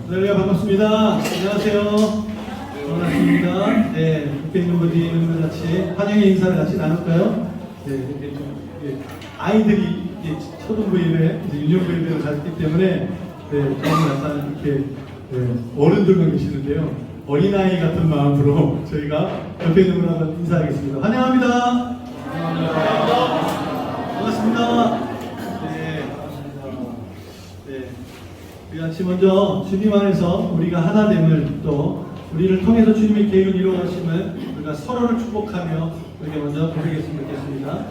네, 반갑습니다. 안녕하세요. 반갑습니다. 네, 옆에 있는 분들과 같이 환영의 인사를 같이 나눌까요? 네, 이렇게 좀, 아이들이 초등부예배, 유년부예배를 갔기 때문에 저는 약간 이렇게 어른들만 계시는데요. 어린아이 같은 마음으로 저희가 옆에 있는 분하고 인사하겠습니다. 환영합니다. 반갑습니다. 우리 같이 먼저 주님 안에서 우리가 하나됨을 또 우리를 통해서 주님의 계획을 이루어가심을 우리가 서로를 축복하며 우리가 먼저 고백했으면 좋겠습니다.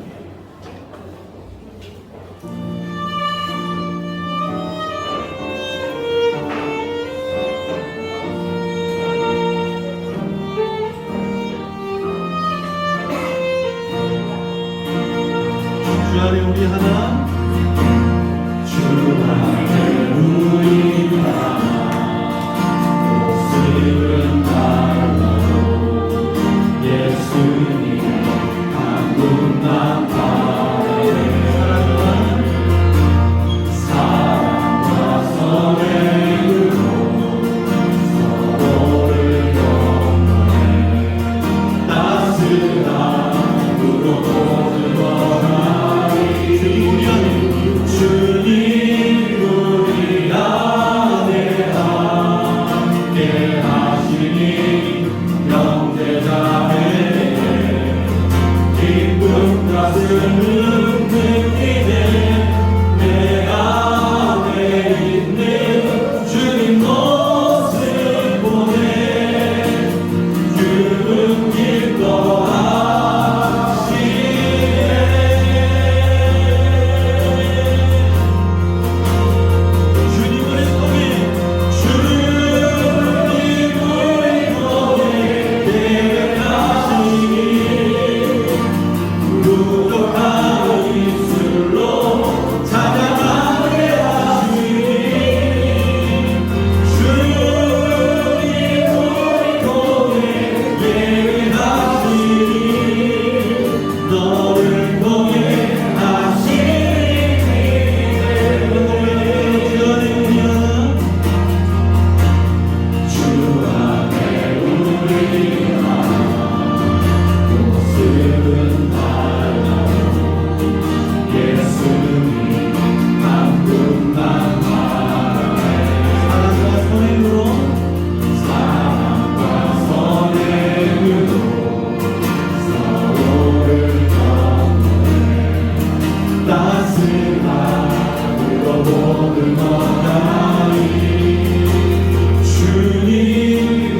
주 안에 우리 하나 주 안에 우리 하나 옷은 달라도 예수님 한 분만 사랑과 선행으로 서로를 영원해 따스함으로 모든 원하리 주님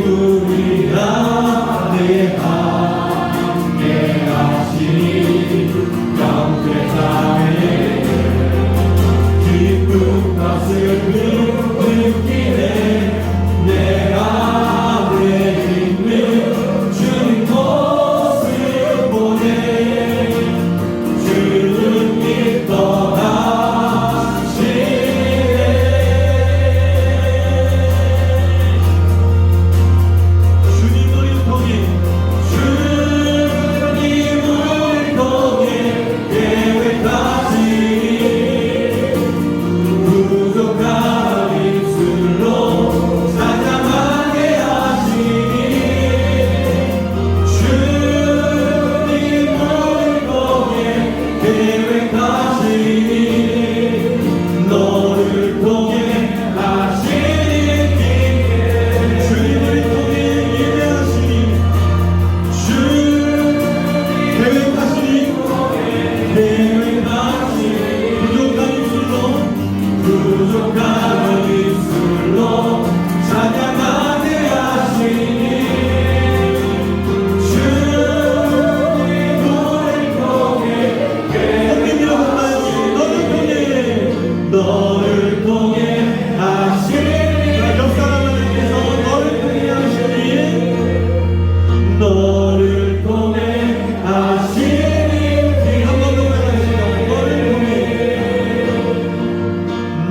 우리 안에 함께 하시니 영제자에게 기쁨 가슴을 느끼네 내 안에 있는 주님 모습 보내 주는 기뻐하시네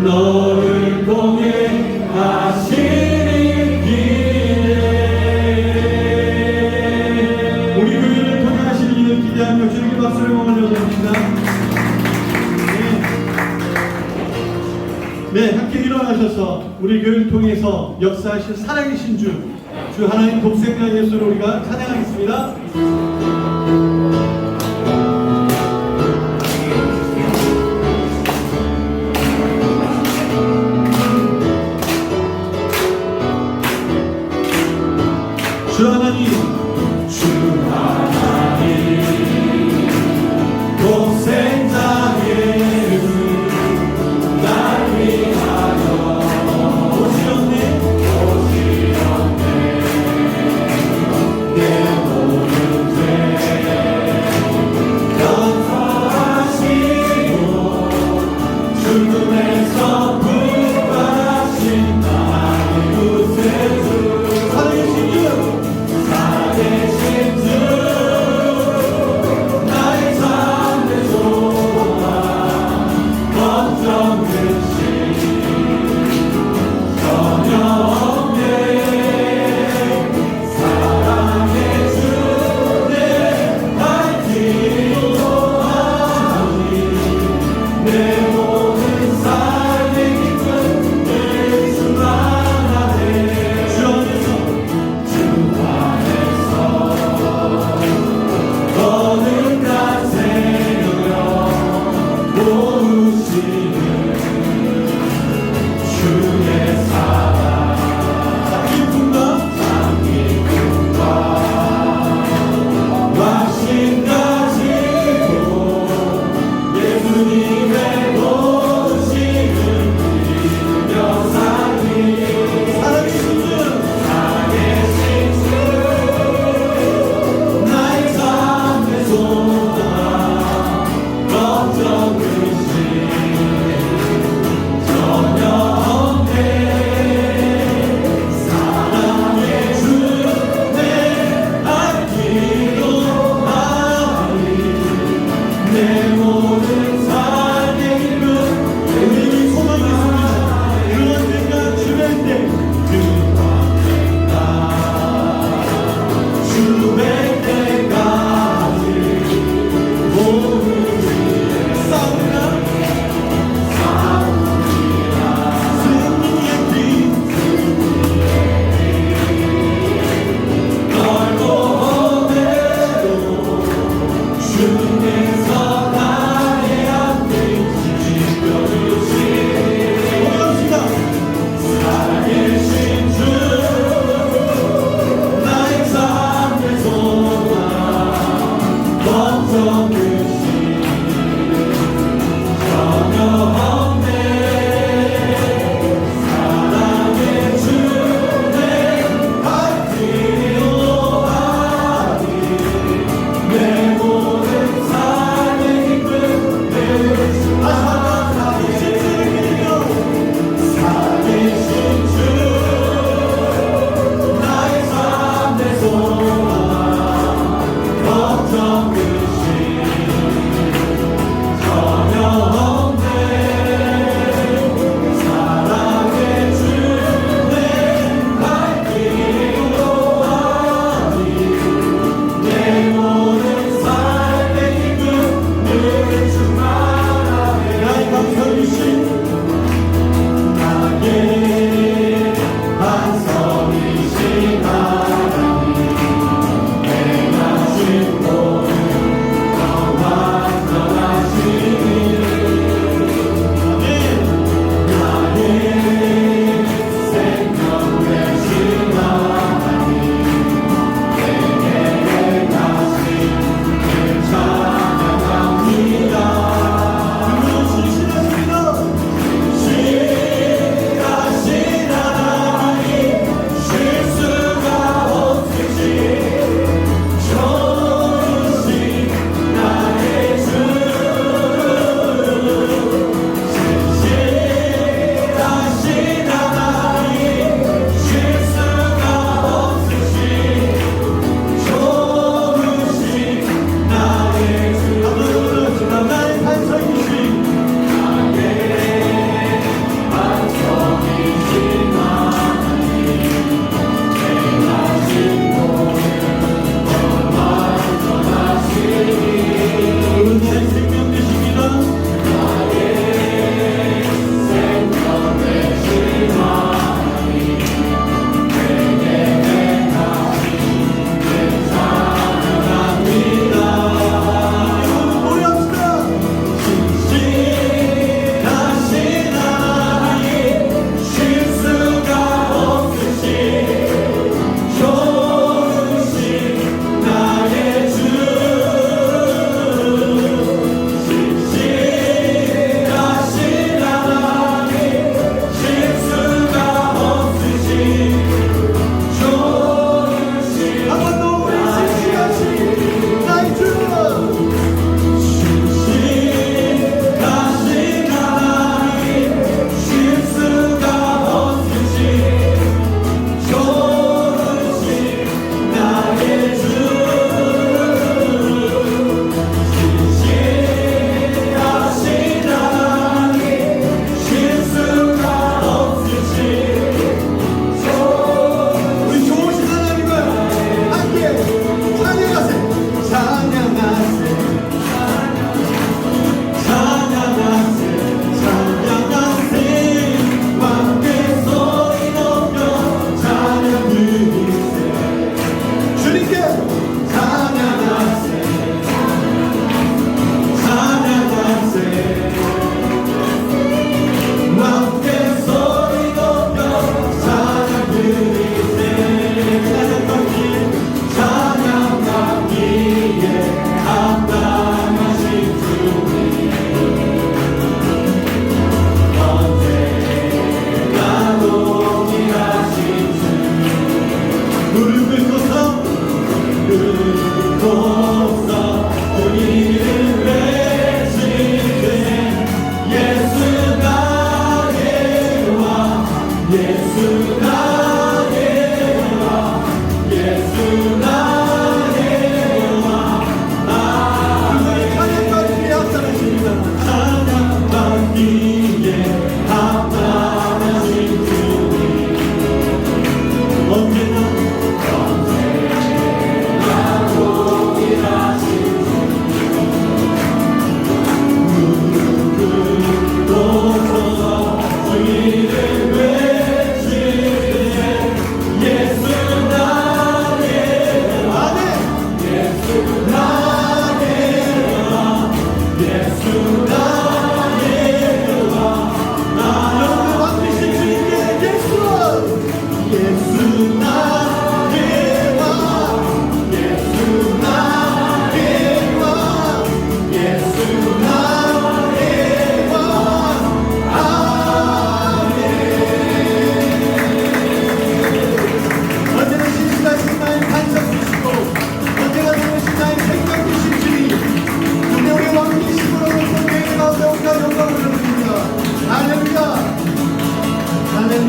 너를 통해 오셔서 우리 교회를 통해서 역사하실 살아계신 주 하나님 독생자 예수를 우리가 찬양하겠습니다. 주 하나님, 주 하나님, 독생자 예수 날 위하여 오시었네, 내 모든 죄 용서하시고 죽음에서 부활하신 나의 구세주 살아계신 주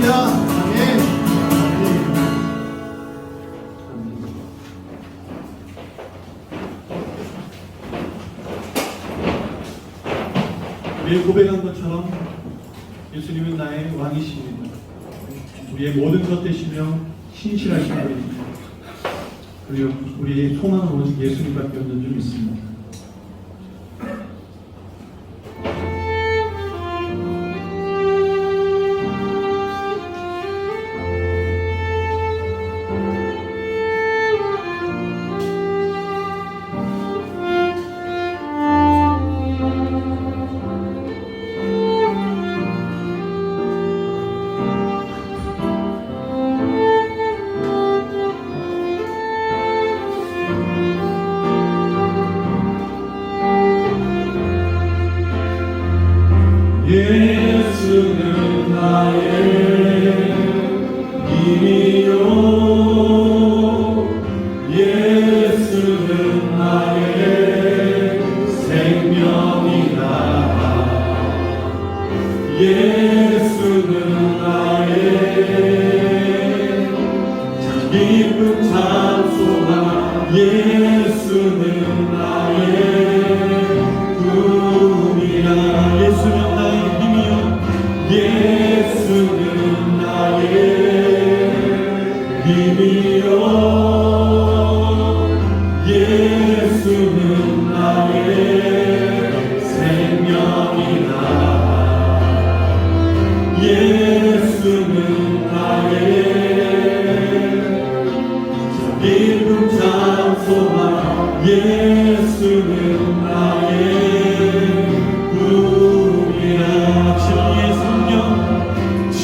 감사합니다. 아멘. 우리의 고백한 것처럼 예수님은 나의 왕이십니다. 우리의 모든 것 되시며 신실하신 분입니다. 그리고 우리의 소망은 오직 예수님밖에 없는 줄 믿습니다. 예수는 나의 힘이요 예수는 나의 생명이다 예수는 나의 참 기쁜 찬송아 예수는 나의 꿈이라 예수는 나의 힘이요 예수는 나의 힘이요 예수는 나의 생명이다 예수는 나의 기쁨 찬송아 예수는 나의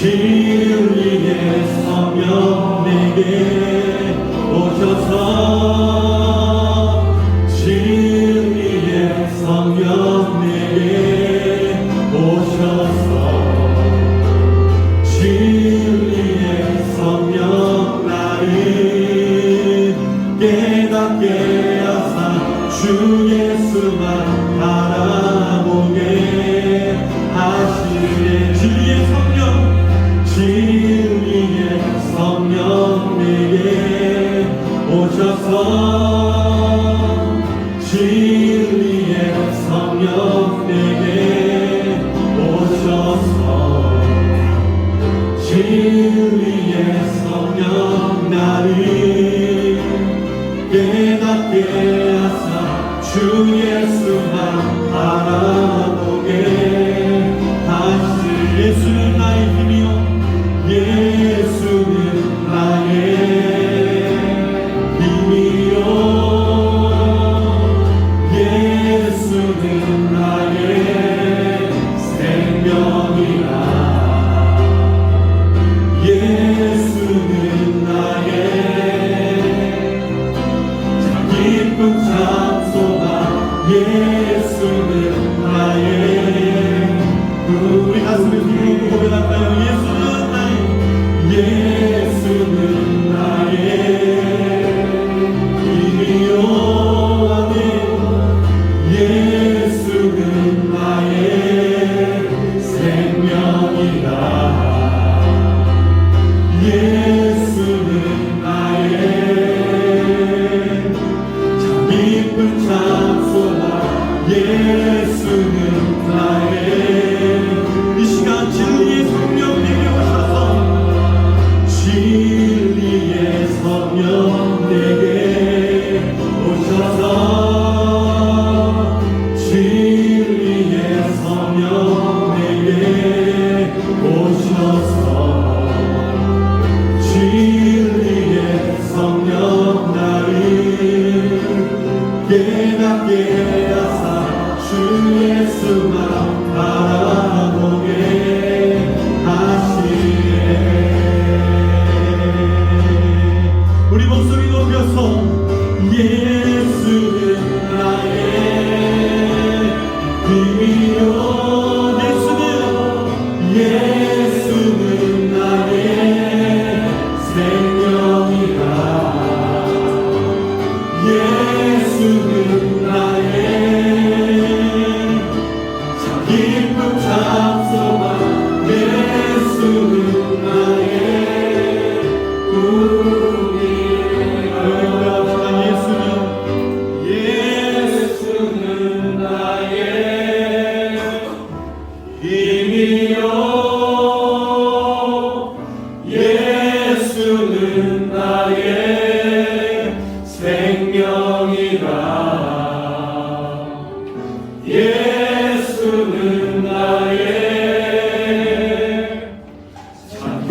진리의 성령 내게 오셔서 진리의 성령 내게 오셔서 진리의 성령 나를 깨닫게 하사 주 예수만 바라보게 하시네 진리의 성령 진리의 성령 내게 오셔서 진리의 성령 내게 오셔서 진리의 성령 나를 깨닫게 하사 주 예수만 바라보게 하시 예수는 나의 힘이요 예수는 나의 힘이요 예수는 나의 생명이라 예수는 나의 참 기쁜 찬송아 예수는 나의 우리 가슴을 부르고 고백할까요? 예수는 나의 예수는 나의 힘이요 아멘 예수는 나의 생명이다 예수는 나의 참 기쁜 찬송아 예수는 나의 이 시간 진리의 성령 내게 오셔서 진리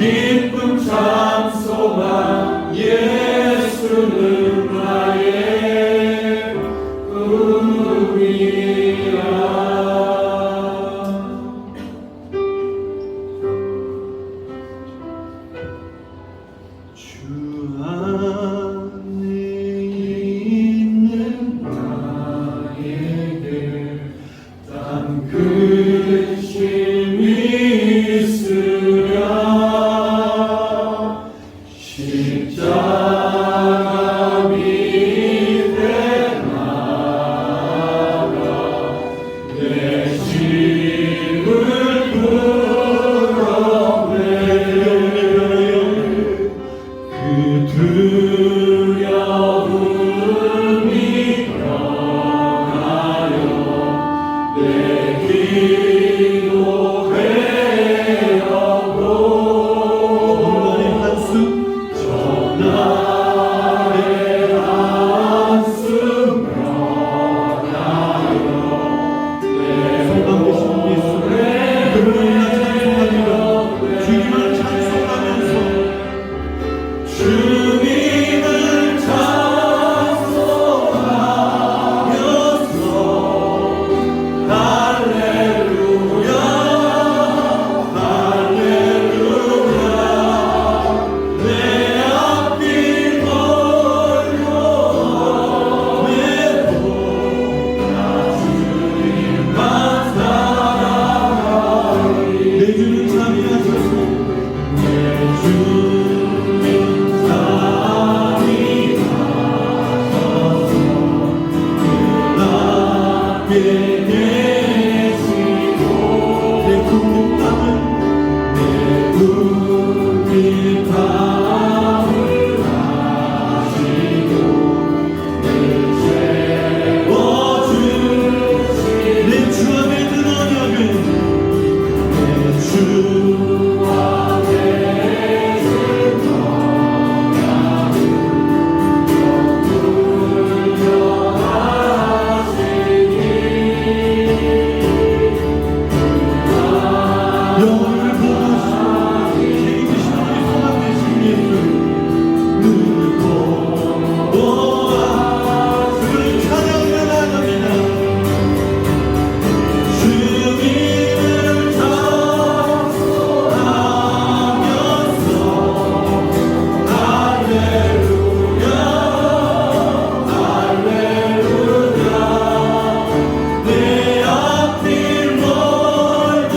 기쁨 찬송한 예수는 나의 꿈이야. 주 안에 있는 나에게 단 근심이 있으랴. 십자가 밑에 나가 내 짐을 풀어내. 그 두려움이 떠나요. 내 기도회하고 전날의 한숨 변하여 내 소망 되신 예수 그분을 찬송합니다. 주님을 찬송하면서 주님을 찬송하면서 할렐루야 할렐루야. 내 앞길 멀고 외로워 나 주님만 사랑하리. 내 주는 참여하소서. 내 주님 참여하소서. 그 앞에 계시고 내 굽는 밤을 내 굽는 밤을 아시고 내 채워주시. 내 주 안에 든 언약을 내 주 안에 든 언약을 풀려하시니 영혼을 보호하시고 책임지신 우리 소망 되신 예수 눈을 보아 그를 찬양하며 나갑니다. 주님을 찬송하면서 할렐루야 할렐루야. 내 앞길 멀고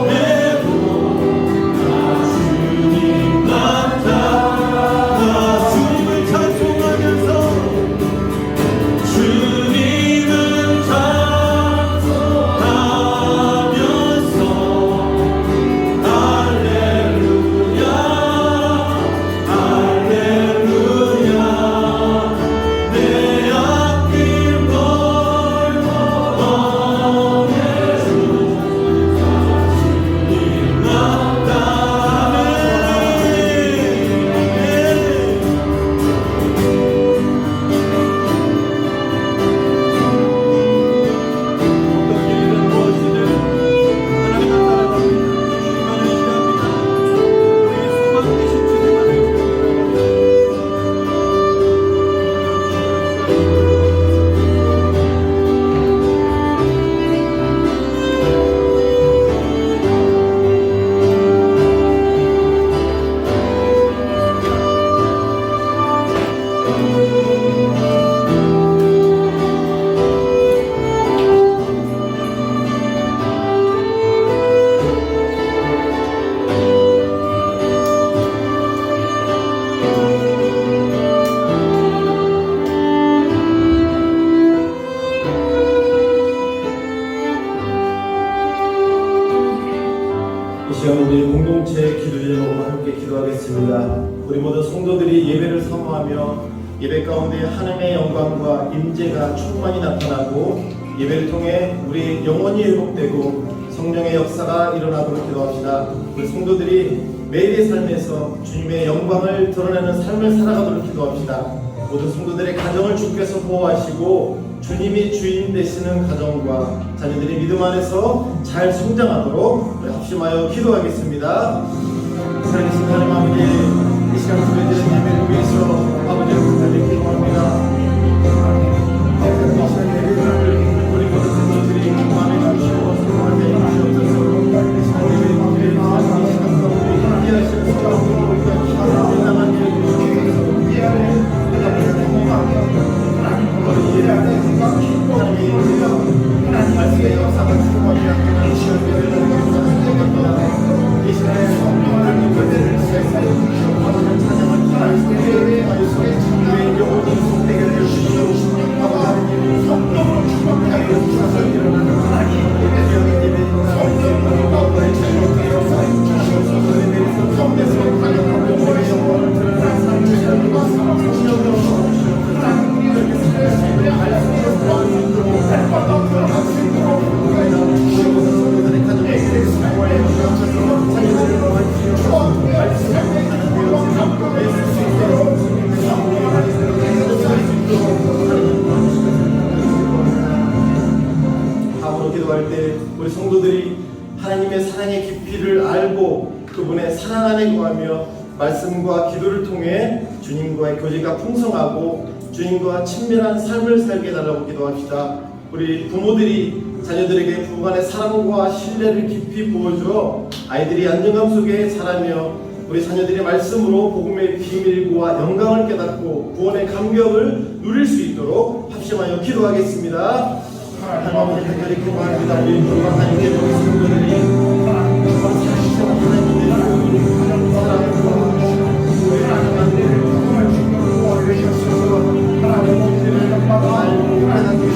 외로워 나 주님만 따라. 주님을 찬송하면서 주님을 찬송하면서 할렐루야 할렐루야. 내 앞길 멀고 주님만 따라. 어떻게 일은 무엇이든 하나님을 따라갑니다. 주님만을 의지합니다. 우리 소망 되신 주님만을 이 시간 우리 공동체 기도 제목으로 함께 기도하겠습니다. 우리 모든 성도들이 예배를 사모하며 예배 가운데 하나님의 영광과 임재가 충만히 나타나고 예배를 통해 우리 영혼이 회복되고 성령의 역사가 일어나도록 기도합시다. 우리 성도들이 매일의 삶에서 주님의 영광을 드러내는 삶을 살아가도록 기도합시다. 모든 성도들의 가정을 주께서 보호하시고 주님이 주인 되시는 가정과 자녀들이 믿음 안에서 잘 성장하도록 우리 합심하여 기도하겠습니다. 살아계신 하나님 아버지, 이 시간 드리는 예배를 위해서 아버지를 간절히 기도합니다. 이 시간 예배를 우리 모든 성도들이 마음에 주시고 성공하게 해주시옵소서. 이 시간 예배를 드리는 이 시간 가운데 함께하시는 성도들 우리가 기도를 나가게 해주시옵소서. 말씀의 역사가 충분히 약한 시험을 이 시간에 성령을 하나님을 찬양을 기도하시고 우리의 영혼이 속되게 될 수 있도록 하나님 성령으로 충만하게 주셔서 일어나는 하나님 예배의 성령으로 자유롭게 역사해 주시옵소서. 예배에서 성대에서 찬양하고 우리의 영혼을 드러내는 삶을 성령으로 다음으로 기도할 때 우리 성도들이 하나님의 사랑의 깊이를 알고 그분의 사랑 안에 거하며 말씀과 기도를 통해 주님과의 교제가 풍성하고 주님과 친밀한 삶을 살게 해달라고 기도합시다. 우리 부모들이 자녀들에게 부부간의 사랑과 신뢰를 깊이 보여줘 아이들이 안정감 속에 자라며 우리 자녀들이 말씀으로 복음의 비밀과 영광을 깨닫고 구원의 감격을 누릴 수 있도록 합심하여 기도하겠습니다. 하나님 아버지 간절히 기도합니다. 우리 하나님께 우리 성도들이 사랑하시는 하나님의 사랑과 우리 하나님의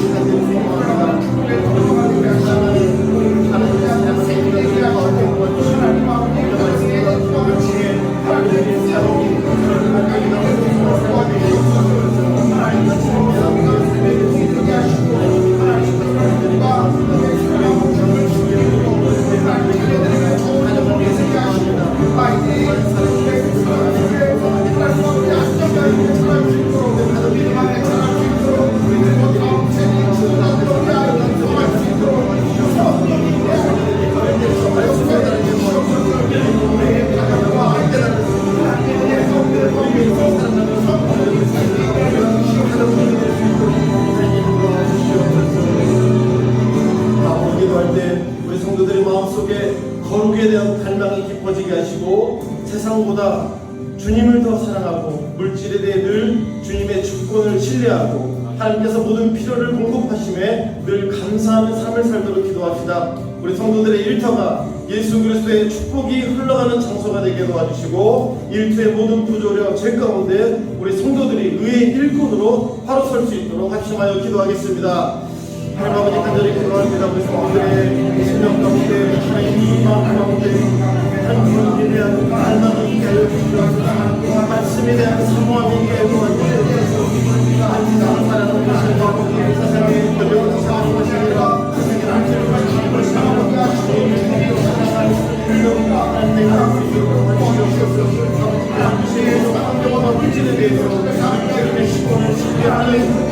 거룩에 대한 갈망이 깊어지게 하시고 세상보다 주님을 더 사랑하고 물질에 대해 늘 주님의 주권을 신뢰하고 하나님께서 모든 필요를 공급하심에 늘 감사하는 삶을 살도록 기도합시다. 우리 성도들의 일터가 예수 그리스도의 축복이 흘러가는 장소가 되게 도와주시고 일터의 모든 부조력 죄 가운데 우리 성도들이 의의 일꾼으로 바로 설 수 있도록 합심하여 기도하겠습니다. 하나님 아버지 간절히 기도합니다. 우리 성도들의 신령 가운데 하나님의 마음 가운데 하나님에 대한 갈망이 있게 하여 주시옵소서. 말씀에 대한 사모함이 있게 하여 주시옵소서. 하나님 사랑하는 것이 세상에 별로 사랑하는 것이 아니라 세상에 남들과 주님을 사랑하게 하시고 하나님 내가 주시옵소서. 아버지의 상대와 물질에 대해서 하나님의 시권을 신뢰하는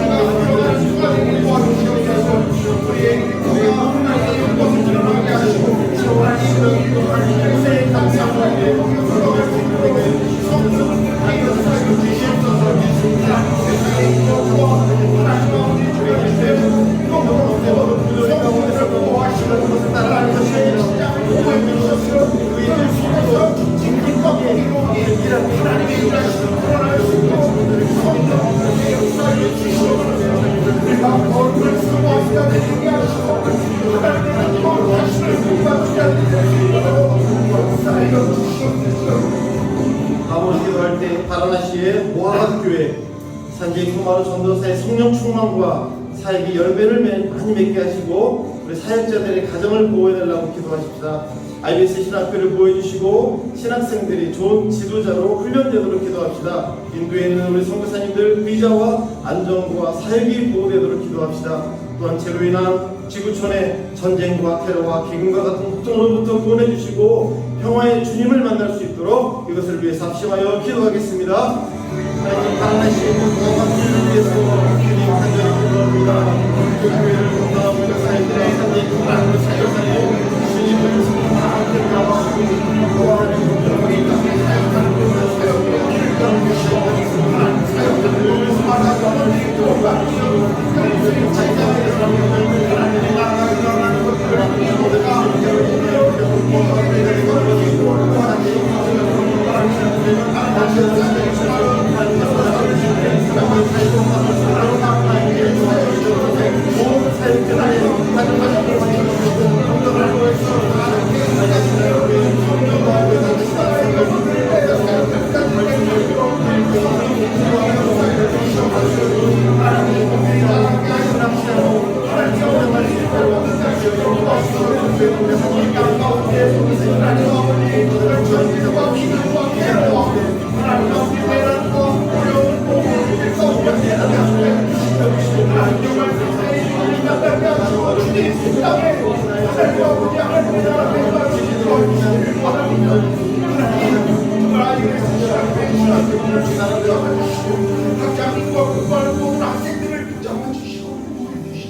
다음으로 기도할 때 바라나시의 모아학교회 산지 쿠마르 전도사의 성령 충만과 사역이 열매를 많이 맺게 하시고 우리 사역자들의 가정을 보호해달라고 기도하십시다. IBS 신학교를 보여주시고 신학생들이 좋은 지도자로 훈련되도록 기도합시다. 인도에 있는 우리 선교사님들 비자와 안전과 사역이 보호되도록 기도합시다. 또한 죄로 인한 지구촌의 전쟁과 테러와 기근과 같은 고통으로부터 구원해 주시고 평화의 주님을 만날 수 있도록 이것을 위해서 합심하여 기도하겠습니다. 하나님 바라나시의 모든 것들을 위해서 주님 간절히 기도합니다.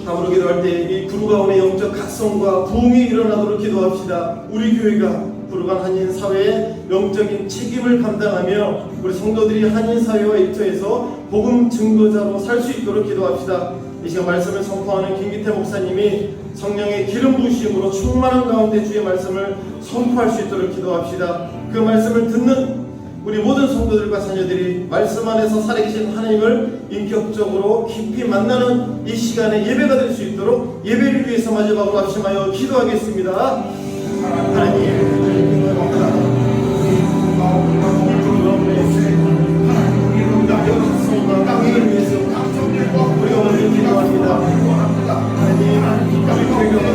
다음으로 기도할 때 이 구루 가운데 영적 각성과 부흥이 일어나도록 기도합시다. 우리 교회가 구루간 한인 사회의 영적인 책임을 감당하며 우리 성도들이 한인 사회와 일터에서 복음 증거자로 살 수 있도록 기도합시다. 이 시간 말씀을 선포하는 김기태 목사님이 성령의 기름 부으심으로 충만한 가운데 주의 말씀을 선포할 수 있도록 기도합시다. 그 말씀을 듣는 우리 모든 성도들과 자녀들이 말씀 안에서 살아계신 하나님을 인격적으로 깊이 만나는 이 시간에 예배가 될 수 있도록 예배를 위해서 마지막으로 합심하여 기도하겠습니다. 하나님 우리가 먼저 기도합니다. 하나님 우리 교회가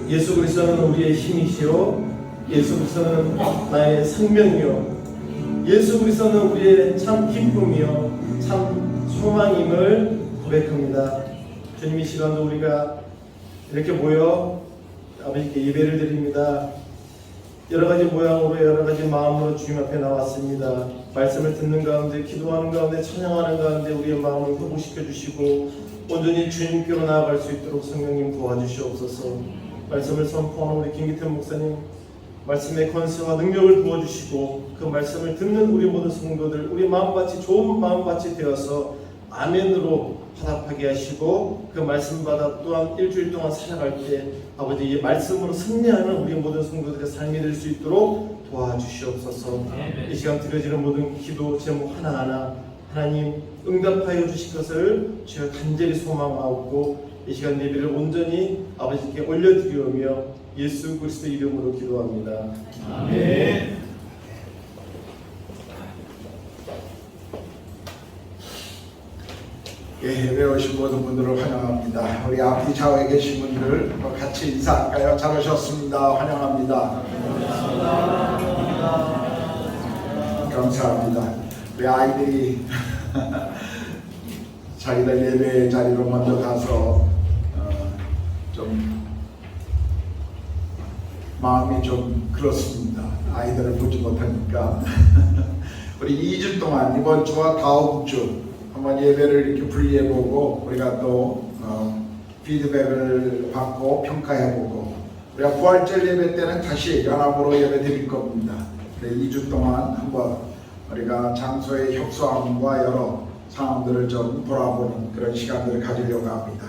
예수 그리스도는 우리의 힘이시오. 예수 그리스도는 나의 생명이요. 예수 그리스도는 우리의 참 기쁨이요 참 소망임을 고백합니다. 주님, 이 시간도 우리가 이렇게 모여 아버지께 예배를 드립니다. 여러 가지 모양으로 여러 가지 마음으로 주님 앞에 나왔습니다. 말씀을 듣는 가운데, 기도하는 가운데, 찬양하는 가운데 우리의 마음을 회복시켜 주시고 온전히 주님께로 나아갈 수 있도록 성령님 도와주시옵소서. 말씀을 선포하는 우리 김기태 목사님, 말씀의 권세와 능력을 부어주시고 그 말씀을 듣는 우리 모든 성도들, 우리 마음밭이 좋은 마음밭이 되어서 아멘으로 화답하게 하시고 그 말씀 받아 또한 일주일 동안 살아갈 때 아버지 이 말씀으로 승리하는 우리 모든 성도들의 삶이 될 수 있도록 도와주시옵소서. 이 시간 드려지는 모든 기도 제목 하나하나 하나님 응답하여 주실 것을 제가 간절히 소망하고 이 시간 예배를 온전히 아버지께 올려드리오며 예수 그리스도 이름으로 기도합니다. 아멘. 예배 오신 모든 분들을 환영합니다. 우리 앞뒤 좌우에 계신 분들 같이 인사할까요? 잘 오셨습니다. 환영합니다. 감사합니다. 우리 아이들이 자기들 예배 자리로 먼저 가서 좀 마음이 좀 그렇습니다. 아이들을 보지 못하니까 우리 2주 동안 이번 주와 다음 주 한번 예배를 이렇게 분리해보고 우리가 또 피드백을 받고 평가해보고 우리가 부활절 예배 때는 다시 연합으로 예배 드릴 겁니다. 2주 동안 한번 우리가 장소의 협소함과 여러 상황들을 좀 돌아보는 그런 시간들을 가지려고 합니다.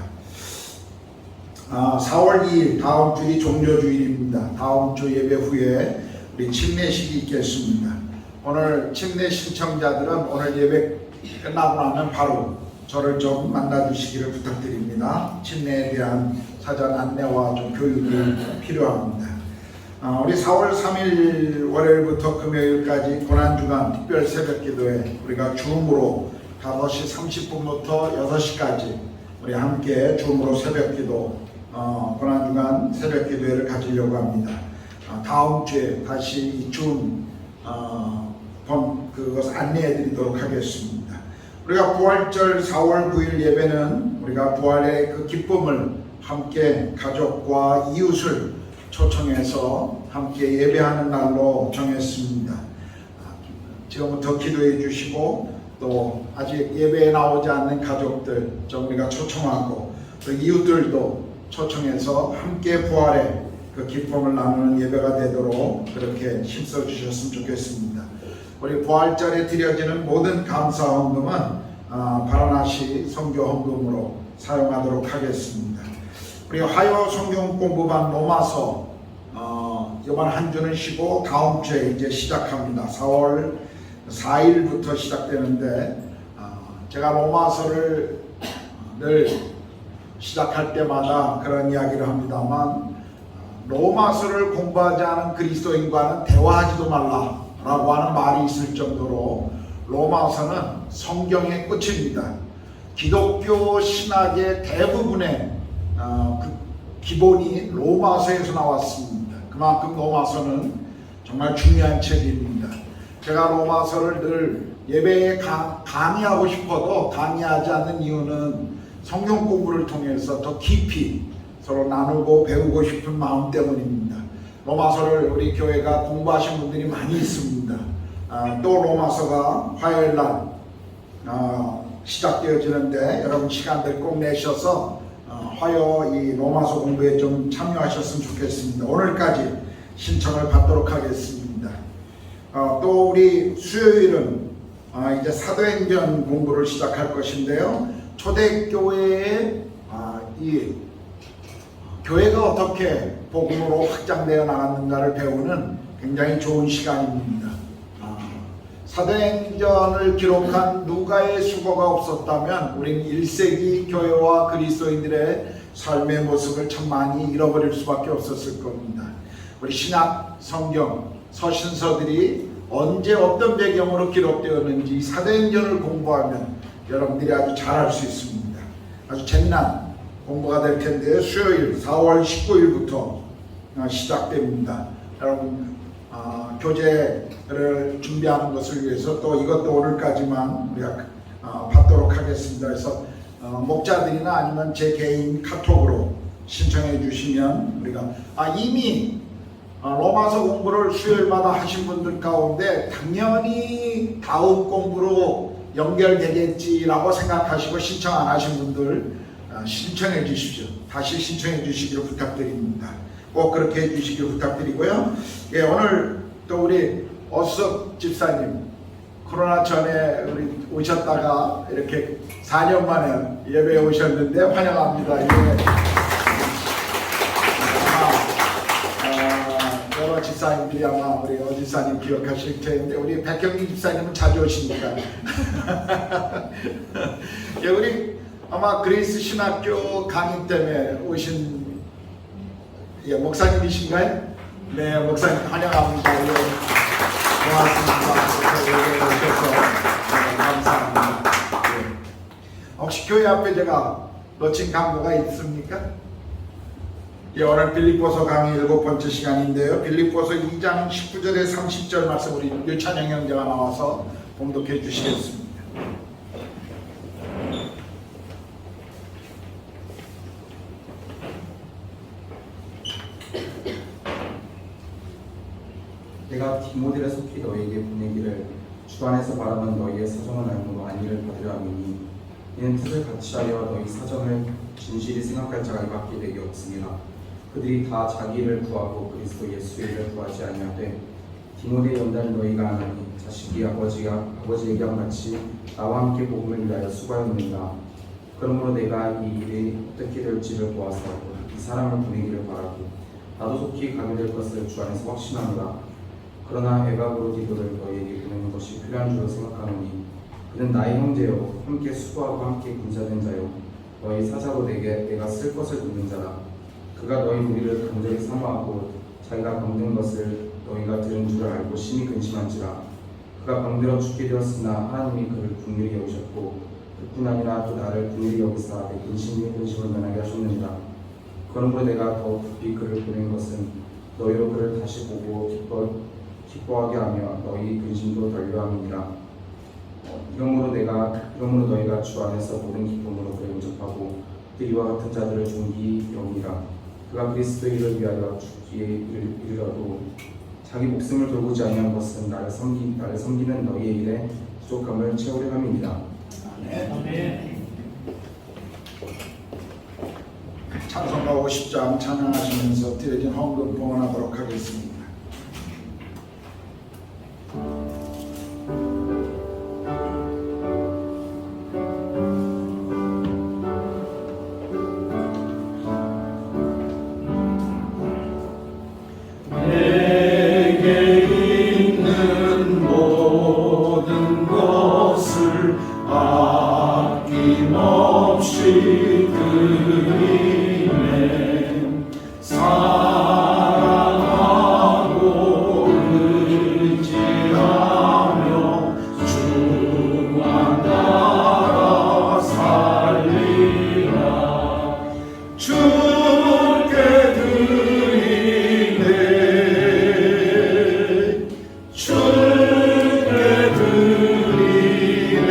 4월 2일 다음 주일이 종료주일입니다. 다음 주 예배 후에 우리 침례식이 있겠습니다. 오늘 침례 신청자들은 오늘 예배 끝나고 나면 바로 저를 좀 만나주시기를 부탁드립니다. 침례에 대한 사전 안내와 좀 교육이 필요합니다. 우리 4월 3일 월요일부터 금요일까지 고난주간 특별 새벽기도회 우리가 줌으로 5시 30분부터 6시까지 우리 함께 줌으로 새벽기도 고난주간 새벽기도회를 가지려고 합니다. 다음 주에 다시 이 줌 그것을 안내해 드리도록 하겠습니다. 우리가 부활절 4월 9일 예배는 우리가 부활의 그 기쁨을 함께 가족과 이웃을 초청해서 함께 예배하는 날로 정했습니다. 지금부터 기도해 주시고 또 아직 예배에 나오지 않는 가족들 좀 우리가 초청하고 또 이웃들도 초청해서 함께 부활의 그 기쁨을 나누는 예배가 되도록 그렇게 힘써 주셨으면 좋겠습니다. 우리 부활절에 드려지는 모든 감사 헌금은 바라나시 선교 헌금으로 사용하도록 하겠습니다. 우리 화요 성경 공부반 로마서 이번 한 주는 쉬고 다음 주에 이제 시작합니다. 4월 4일부터 시작되는데 제가 로마서를 늘 시작할 때마다 그런 이야기를 합니다만 로마서를 공부하지 않은 그리스도인과는 대화하지도 말라라고 하는 말이 있을 정도로 로마서는 성경의 끝입니다. 기독교 신학의 대부분의 그 기본이 로마서에서 나왔습니다. 그만큼 로마서는 정말 중요한 책입니다. 제가 로마서를 늘 예배에 강의하고 싶어도 강의하지 않는 이유는 성경 공부를 통해서 더 깊이 서로 나누고 배우고 싶은 마음 때문입니다. 로마서를 우리 교회가 공부하신 분들이 많이 있습니다. 또 로마서가 화요일날 시작되어지는데 여러분 시간들 꼭 내셔서 화요 이 로마서 공부에 좀 참여하셨으면 좋겠습니다. 오늘까지 신청을 받도록 하겠습니다. 또 우리 수요일은 이제 사도행전 공부를 시작할 것인데요. 초대교회의 이 교회가 어떻게 복음으로 확장되어 나갔는가를 배우는 굉장히 좋은 시간입니다. 사도행전을 기록한 누가의 수고가 없었다면 우리는 1세기 교회와 그리스도인들의 삶의 모습을 참 많이 잃어버릴 수밖에 없었을 겁니다. 우리 신약 성경 서신서들이 언제 어떤 배경으로 기록되었는지 사도행전을 공부하면 여러분들이 아주 잘 알 수 있습니다. 아주 재미난 공부가 될 텐데요. 수요일 4월 19일부터 시작됩니다. 여러분 교재를 준비하는 것을 위해서 또 이것도 오늘까지만 우리가 받도록 하겠습니다. 그래서 목자들이나 아니면 제 개인 카톡으로 신청해 주시면 우리가 이미 로마서 공부를 수요일마다 하신 분들 가운데 당연히 다음 공부로 연결되겠지라고 생각하시고 신청 안 하신 분들 신청해 주십시오. 다시 신청해 주시기를 부탁드립니다. 꼭 그렇게 해주시길 부탁드리고요. 예, 오늘 또 우리 어석 집사님 코로나 전에 우리 오셨다가 이렇게 4년 만에 예배에 오셨는데 환영합니다. 예. 여러 집사님들이 아마 우리 어 집사님 기억하실 텐데 우리 백경기 집사님은 자주 오시니까 예, 우리 아마 그레이스 신학교 강의 때문에 오신 예, 목사님이신가요? 네, 목사님 환영합니다. 예, 고맙습니다. 여기 오셔서 감사합니다. 예. 혹시 교회 앞에 제가 놓친 광고가 있습니까? 예, 오늘 빌립보서 강의 7번째 시간인데요. 빌립보서 2장 19절에 30절 말씀 우리 유찬영 형제가 나와서 봉독해 주시겠습니다. 내가 디모데를 속히 너에게 보내기를 주 안에서 바라는 너희의 사정을 알므로 안위를 받으려 함이니 이는 뜻을 같이 하여 너희 사정을 진실히 생각할 자가 이밖에 내게 없습니다. 그들이 다 자기를 구하고 그리스도 예수의 일을 구하지 아니하되 디모데의 연단을 너희가 아나니 자식이 아버지에게 함같이 나와 함께 복음을 위하여 수고하였느니라. 그러므로 내가 이 일이 어떻게 될지를 보아서 이 사람을 보내기를 바라고 나도 속히 가게 될 것을 주 안에서 확신하노라. 그러나 에바브로디도를 너희에게 보내는 것이 필요한 줄로 생각하노니 그는 나의 형제요 함께 수고하고 함께 군사된 자요 너희 사자로 내가 쓸 것을 묻는 자라. 그가 너희 무리를 간절히 사모하고 자기가 병든 것을 너희가 들은 줄을 알고 심히 근심한지라. 그가 병들어 죽게 되었으나 하나님이 그를 긍휼히 여기셨고 그뿐 아니라 또 나를 긍휼히 여기사 내 근심을 면하게 하셨느니라. 그러므로 내가 더욱 급히 그를 보낸 것은 너희로 그를 다시 보고 기뻐하게 하며 너희 근심도 덜려함이니라. 이러므로 너희가 주 안에서 모든 기쁨으로 그를 영접하고 또 이와 같은 자들을 존귀히 여기라. 그가 그리스도의 일을 위하여 죽기에 이르러도 자기 목숨을 돌보지 아니한 것은 나를 섬기는 너희의 일에 부족함을 채우려 함이니라. 찬송가 50장 찬양하시면서 드려진 헌금 봉헌하도록 하겠습니다. 내게 있는 모든 것을 아낌없이 드리네. 사랑하고 의지하며 주만 따라 살리라. 주께 드리네. 주께 드리네.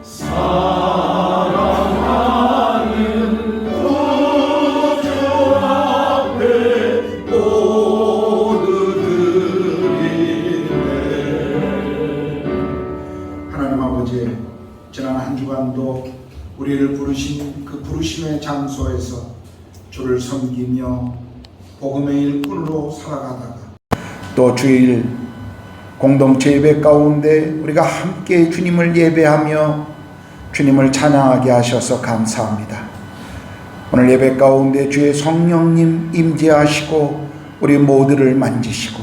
사랑하는 구주 앞에 모두 드리네. 하나님 아버지, 지난 한 주간도 우리를 부르신 그 부르심의 장소에서 주를 섬기며 복음의 일꾼으로 살아가다가 또 주일 공동체 예배 가운데 우리가 함께 주님을 예배하며 주님을 찬양하게 하셔서 감사합니다. 오늘 예배 가운데 주의 성령님 임재하시고 우리 모두를 만지시고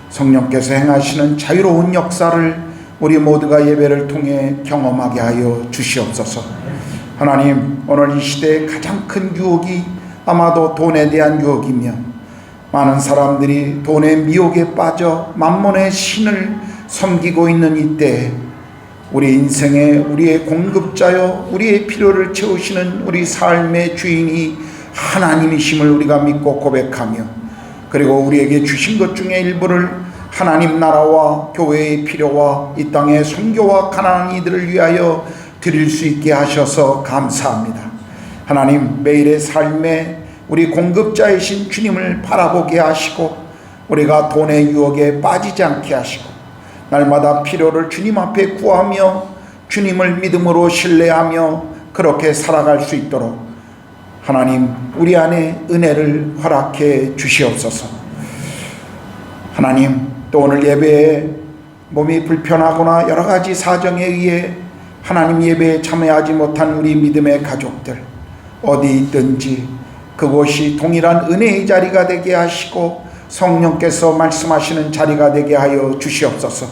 성령께서 행하시는 자유로운 역사를 우리 모두가 예배를 통해 경험하게 하여 주시옵소서. 하나님, 오늘 이 시대의 가장 큰 유혹이 아마도 돈에 대한 유혹이며 많은 사람들이 돈의 미혹에 빠져 만몬의 신을 섬기고 있는 이때에 우리 인생의 우리의 공급자요 우리의 필요를 채우시는 우리 삶의 주인이 하나님이심을 우리가 믿고 고백하며 그리고 우리에게 주신 것 중에 일부를 하나님 나라와 교회의 필요와 이 땅의 선교와 가난한 이들을 위하여 드릴 수 있게 하셔서 감사합니다. 하나님, 매일의 삶에 우리 공급자이신 주님을 바라보게 하시고 우리가 돈의 유혹에 빠지지 않게 하시고 날마다 필요를 주님 앞에 구하며 주님을 믿음으로 신뢰하며 그렇게 살아갈 수 있도록 하나님, 우리 안에 은혜를 허락해 주시옵소서. 하나님, 또 오늘 예배에 몸이 불편하거나 여러 가지 사정에 의해 하나님 예배에 참여하지 못한 우리 믿음의 가족들 어디 있든지 그곳이 동일한 은혜의 자리가 되게 하시고 성령께서 말씀하시는 자리가 되게 하여 주시옵소서.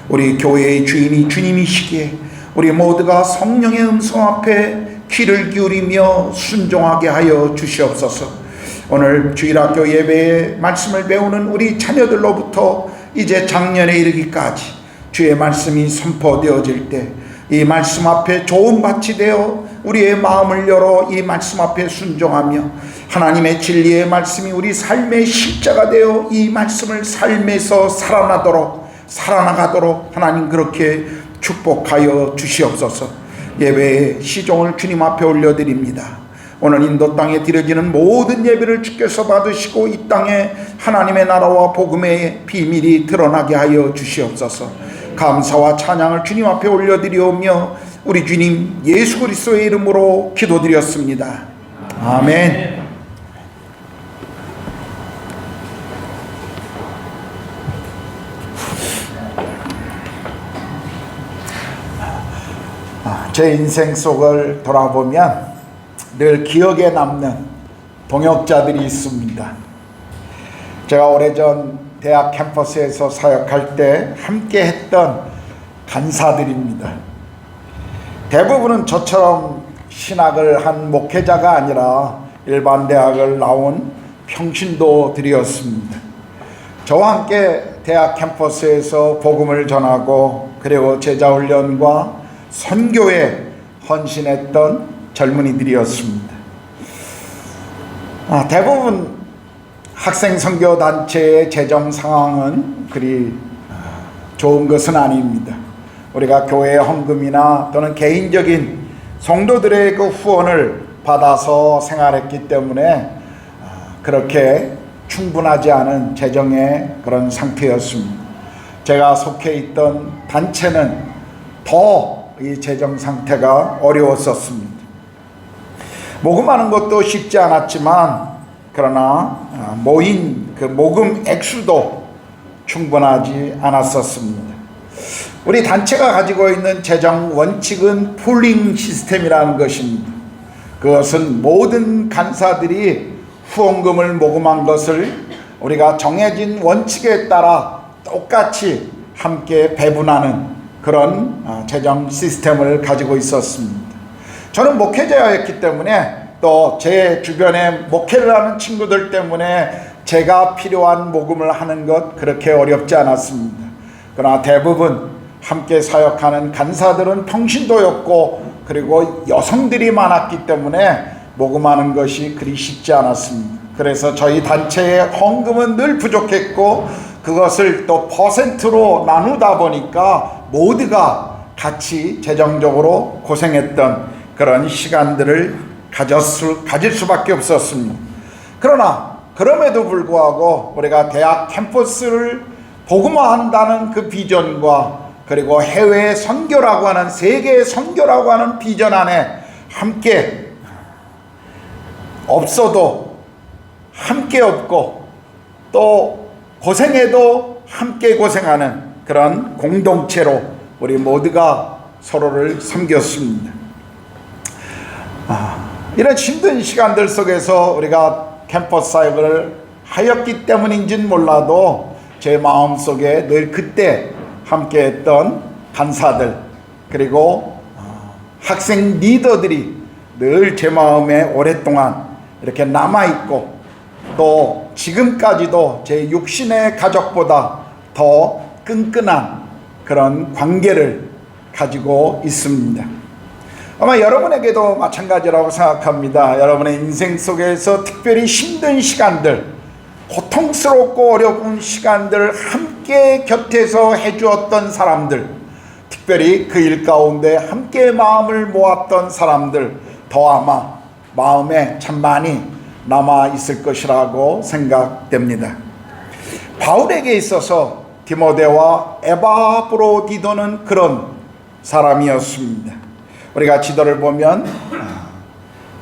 우리 교회의 주인이 주님이시기에 우리 모두가 성령의 음성 앞에 귀를 기울이며 순종하게 하여 주시옵소서. 오늘 주일학교 예배에 말씀을 배우는 우리 자녀들로부터 이제 작년에 이르기까지 주의 말씀이 선포되어질 때 이 말씀 앞에 좋은 밭이 되어 우리의 마음을 열어 이 말씀 앞에 순종하며 하나님의 진리의 말씀이 우리 삶의 십자가 되어 이 말씀을 삶에서 살아나가도록 하나님 그렇게 축복하여 주시옵소서. 예배의 시종을 주님 앞에 올려드립니다. 오늘 인도 땅에 드려지는 모든 예배를 주께서 받으시고 이 땅에 하나님의 나라와 복음의 비밀이 드러나게 하여 주시옵소서. 감사와 찬양을 주님 앞에 올려드리오며 우리 주님 예수 그리스도의 이름으로 기도드렸습니다. 아멘. 제 인생 속을 돌아보면 늘 기억에 남는 동역자들이 있습니다. 제가 오래전 대학 캠퍼스에서 사역할 때 함께 했던 간사들입니다. 대부분은 저처럼 신학을 한 목회자가 아니라 일반 대학을 나온 평신도들이었습니다. 저와 함께 대학 캠퍼스에서 복음을 전하고 그리고 제자훈련과 선교에 헌신했던 젊은이들이었습니다. 대부분 학생 선교 단체의 재정 상황은 그리 좋은 것은 아닙니다. 우리가 교회 헌금이나 또는 개인적인 성도들의 그 후원을 받아서 생활했기 때문에 그렇게 충분하지 않은 재정의 그런 상태였습니다. 제가 속해 있던 단체는 더 이 재정 상태가 어려웠었습니다. 모금하는 것도 쉽지 않았지만 그러나 모인 그 모금 액수도 충분하지 않았었습니다. 우리 단체가 가지고 있는 재정 원칙은 폴링 시스템이라는 것입니다. 그것은 모든 간사들이 후원금을 모금한 것을 우리가 정해진 원칙에 따라 똑같이 함께 배분하는 그런 재정 시스템을 가지고 있었습니다. 저는 목회자였기 때문에 또 제 주변에 목회를 하는 친구들 때문에 제가 필요한 모금을 하는 것 그렇게 어렵지 않았습니다. 그러나 대부분 함께 사역하는 간사들은 평신도였고 그리고 여성들이 많았기 때문에 모금하는 것이 그리 쉽지 않았습니다. 그래서 저희 단체의 헌금은 늘 부족했고 그것을 또 퍼센트로 나누다 보니까 모두가 같이 재정적으로 고생했던 그런 시간들을 가질 수밖에 없었습니다. 그러나 그럼에도 불구하고 우리가 대학 캠퍼스를 복음화한다는 그 비전과 그리고 해외 선교라고 하는 세계 선교라고 하는 비전 안에 함께 없어도 함께 없고 또 고생해도 함께 고생하는 그런 공동체로 우리 모두가 서로를 섬겼습니다. 이런 힘든 시간들 속에서 우리가 캠퍼스 사역을 하였기 때문인지는 몰라도 제 마음속에 늘 그때 함께했던 간사들 그리고 학생 리더들이 늘 제 마음에 오랫동안 이렇게 남아있고 또 지금까지도 제 육신의 가족보다 더 끈끈한 그런 관계를 가지고 있습니다. 아마 여러분에게도 마찬가지라고 생각합니다. 여러분의 인생 속에서 특별히 힘든 시간들, 고통스럽고 어려운 시간들 함께 곁에서 해주었던 사람들, 특별히 그 일 가운데 함께 마음을 모았던 사람들 더 아마 마음에 참 많이 남아 있을 것이라고 생각됩니다. 바울에게 있어서 디모데와 에바브로디도는 그런 사람이었습니다. 우리가 지도를 보면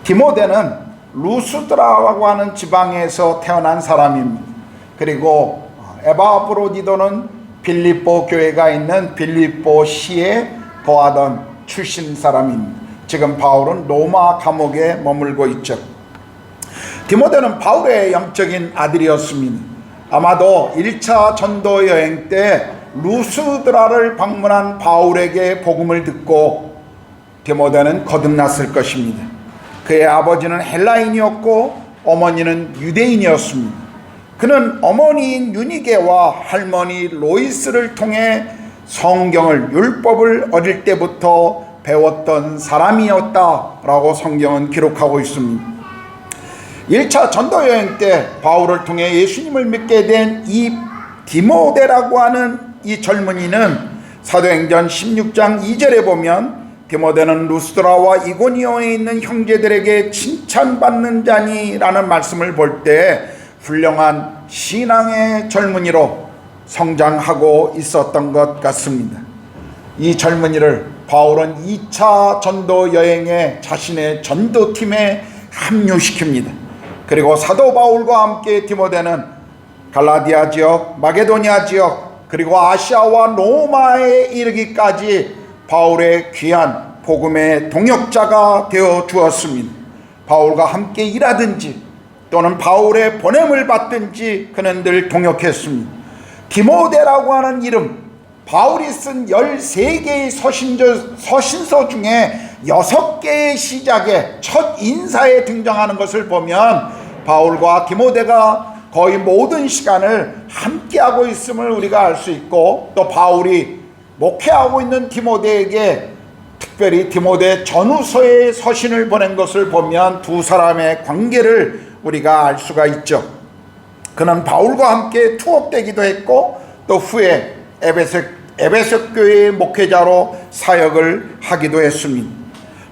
디모데는 루스드라라고 하는 지방에서 태어난 사람입니다. 그리고 에바브로디도는 빌립보 교회가 있는 빌립보시에 거하던 출신 사람입니다. 지금 바울은 로마 감옥에 머물고 있죠. 디모데는 바울의 영적인 아들이었습니다. 아마도 1차 전도 여행 때 루스드라를 방문한 바울에게 복음을 듣고 디모데는 거듭났을 것입니다. 그의 아버지는 헬라인이었고 어머니는 유대인이었습니다. 그는 어머니인 유니게와 할머니 로이스를 통해 성경을 율법을 어릴 때부터 배웠던 사람이었다라고 성경은 기록하고 있습니다. 1차 전도여행 때 바울을 통해 예수님을 믿게 된 이 디모데라고 하는 이 젊은이는 사도행전 16장 2절에 보면 디모데는 루스드라와 이고니온에 있는 형제들에게 칭찬받는 자니라는 말씀을 볼 때 훌륭한 신앙의 젊은이로 성장하고 있었던 것 같습니다. 이 젊은이를 바울은 2차 전도 여행에 자신의 전도팀에 합류시킵니다. 그리고 사도 바울과 함께 디모데는 갈라디아 지역, 마게도니아 지역, 그리고 아시아와 로마에 이르기까지 바울의 귀한 복음의 동역자가 되어 주었습니다. 바울과 함께 일하든지 또는 바울의 보냄을 받든지 그는 늘 동역했습니다. 디모데라고 하는 이름, 바울이 쓴 13개의 서신서 중에 6개의 시작에 첫 인사에 등장하는 것을 보면 바울과 디모데가 거의 모든 시간을 함께하고 있음을 우리가 알 수 있고, 또 바울이 목회하고 있는 디모데에게 특별히 디모데 전후서의 서신을 보낸 것을 보면 두 사람의 관계를 우리가 알 수가 있죠. 그는 바울과 함께 투옥되기도 했고, 또 후에 에베소 교회의 목회자로 사역을 하기도 했습니다.